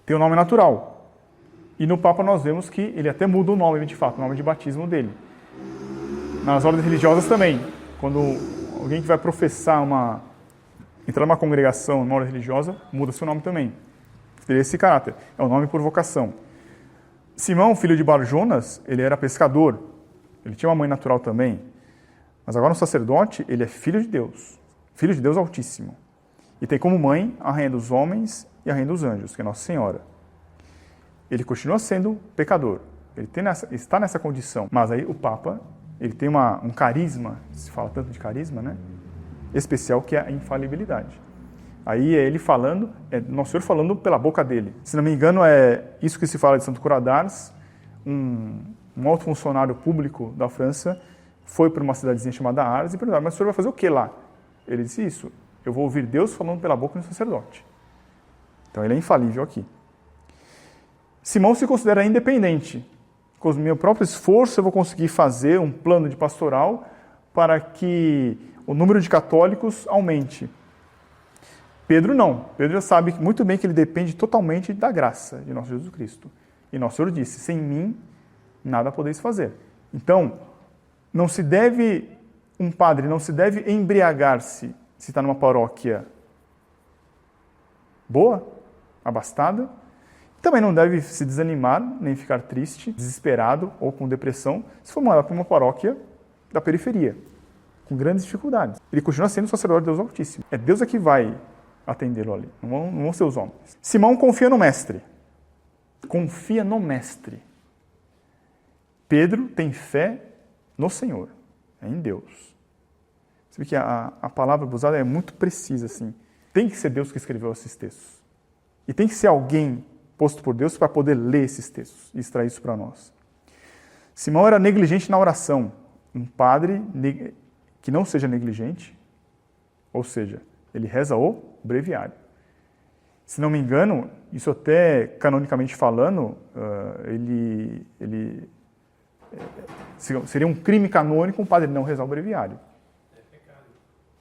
Tem o nome natural. E no Papa nós vemos que ele até muda o nome, de fato, o nome de batismo dele. Nas ordens religiosas também. Quando alguém que vai professar entrar numa congregação, numa ordem religiosa, muda seu nome também. Teria esse caráter. É o nome por vocação. Simão, filho de Barjonas, ele era pescador. Ele tinha uma mãe natural também. Mas agora um sacerdote, ele é filho de Deus. Filho de Deus Altíssimo. E tem como mãe a rainha dos homens e a rainha dos anjos, que é Nossa Senhora. Ele continua sendo pecador. Ele está nessa condição. Mas aí o Papa, ele tem um carisma, se fala tanto de carisma, né? Especial, que é a infalibilidade. Aí é ele falando, é Nosso Senhor falando pela boca dele. Se não me engano, é isso que se fala de Santo Curadars. Um alto funcionário público da França foi para uma cidadezinha chamada Ars e perguntaram: mas o senhor vai fazer o que lá? Ele disse isso: eu vou ouvir Deus falando pela boca do sacerdote. Então ele é infalível aqui. Simão se considera independente. Com o meu próprio esforço eu vou conseguir fazer um plano de pastoral para que o número de católicos aumente. Pedro não. Pedro já sabe muito bem que ele depende totalmente da graça de nosso Jesus Cristo. E nosso Senhor disse, sem mim, nada podeis fazer. Então, um padre não se deve embriagar-se se está numa paróquia boa, abastada. Também não deve se desanimar, nem ficar triste, desesperado ou com depressão, se for mandado para uma paróquia da periferia, com grandes dificuldades. Ele continua sendo sacerdote de Deus Altíssimo. É Deus que vai atendê-lo ali, não vão ser os homens. Simão confia no mestre. Confia no mestre. Pedro tem fé no Senhor, é em Deus. Você vê que a palavra usada é muito precisa, assim. Tem que ser Deus que escreveu esses textos. E tem que ser alguém posto por Deus para poder ler esses textos e extrair isso para nós. Simão era negligente na oração. Um padre que não seja negligente, ou seja, ele reza o breviário. Se não me engano, isso até canonicamente falando, seria um crime canônico um padre não rezar o breviário. É pecado.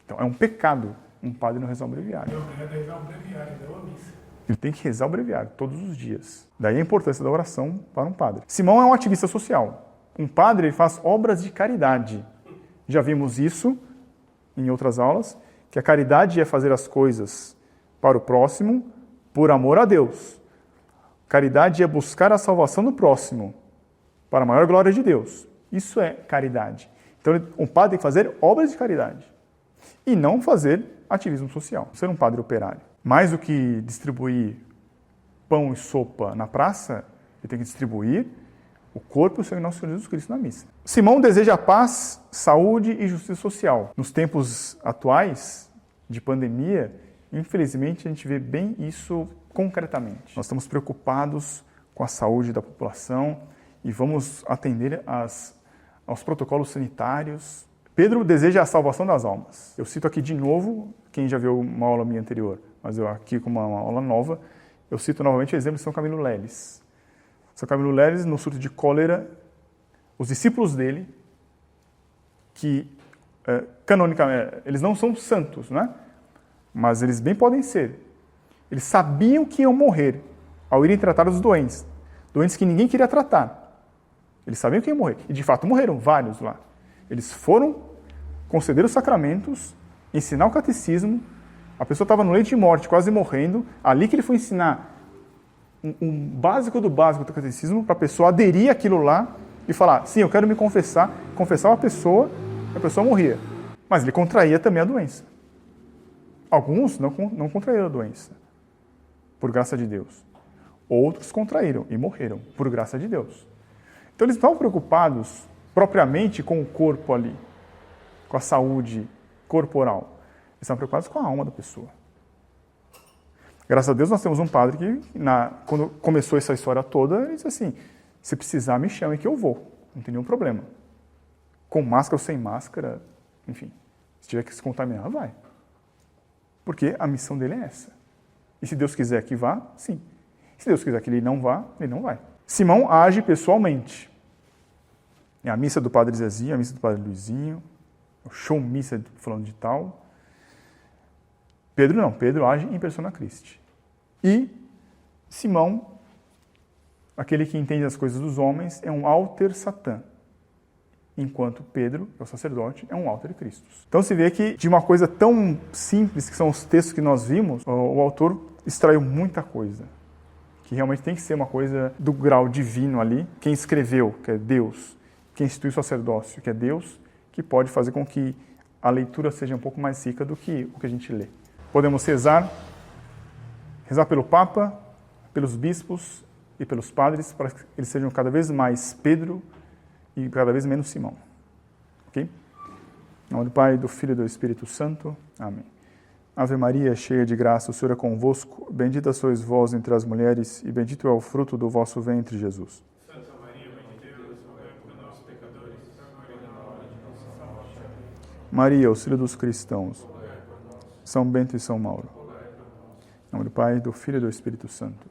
Então, é um pecado um padre não rezar o breviário. É obrigado a rezar o breviário, não a missa. Ele tem que rezar o breviário todos os dias. Daí a importância da oração para um padre. Simão é um ativista social. Um padre ele faz obras de caridade. Já vimos isso em outras aulas, que a caridade é fazer as coisas para o próximo por amor a Deus. Caridade é buscar a salvação do próximo para a maior glória de Deus. Isso é caridade. Então, um padre tem que fazer obras de caridade e não fazer ativismo social. Ser um padre operário. Mais do que distribuir pão e sopa na praça, ele tem que distribuir o corpo e o sangue do nosso Senhor Jesus Cristo na missa. Simão deseja paz, saúde e justiça social. Nos tempos atuais de pandemia, infelizmente a gente vê bem isso concretamente. Nós estamos preocupados com a saúde da população e vamos atender aos protocolos sanitários. Pedro deseja a salvação das almas. Eu cito aqui de novo, quem já viu uma aula minha anterior, mas eu aqui como uma aula nova, eu cito novamente o exemplo de São Camilo Leles. São Camilo Leles, no surto de cólera, os discípulos dele, que canonicamente, eles não são santos, né? Mas eles bem podem ser. Eles sabiam que iam morrer ao irem tratar os doentes que ninguém queria tratar. Eles sabiam que iam morrer. E de fato morreram vários lá. Eles foram conceder os sacramentos, ensinar o catecismo. A pessoa estava no leito de morte, quase morrendo. Ali que ele foi ensinar um básico do básico do catecismo para a pessoa aderir àquilo lá e falar, sim, eu quero me confessar. Confessar a pessoa morria. Mas ele contraía também a doença. Alguns não contraíram a doença, por graça de Deus. Outros contraíram e morreram, por graça de Deus. Então eles estavam preocupados propriamente com o corpo ali, com a saúde corporal. Eles estavam preocupados com a alma da pessoa. Graças a Deus nós temos um padre que, quando começou essa história toda, ele disse assim, se precisar me chame que eu vou, não tem nenhum problema. Com máscara ou sem máscara, enfim, se tiver que se contaminar, vai. Porque a missão dele é essa. E se Deus quiser que vá, sim. Se Deus quiser que ele não vá, ele não vai. Simão age pessoalmente. É a missa do Padre Zezinho, a missa do Padre Luizinho, o show missa falando de tal. Pedro não, Pedro age em persona Christi. E Simão, aquele que entende as coisas dos homens, é um alter Satã. Enquanto Pedro, que é o sacerdote, é um alter Cristo. Então se vê que de uma coisa tão simples, que são os textos que nós vimos, o autor extraiu muita coisa. Que realmente tem que ser uma coisa do grau divino ali. Quem escreveu, que é Deus, quem institui o sacerdócio, que é Deus, que pode fazer com que a leitura seja um pouco mais rica do que o que a gente lê. Podemos rezar pelo Papa, pelos bispos e pelos padres, para que eles sejam cada vez mais Pedro e cada vez menos Simão. Ok? Em nome do Pai, do Filho e do Espírito Santo. Amém. Ave Maria, cheia de graça, o Senhor é convosco. Bendita sois vós entre as mulheres e bendito é o fruto do vosso ventre, Jesus. Santa Maria, Mãe de Deus, rogai por nós, pecadores, agora e na hora de nossa morte. Maria, auxílio dos cristãos. São Bento e São Mauro. Em nome do Pai, do Filho e do Espírito Santo.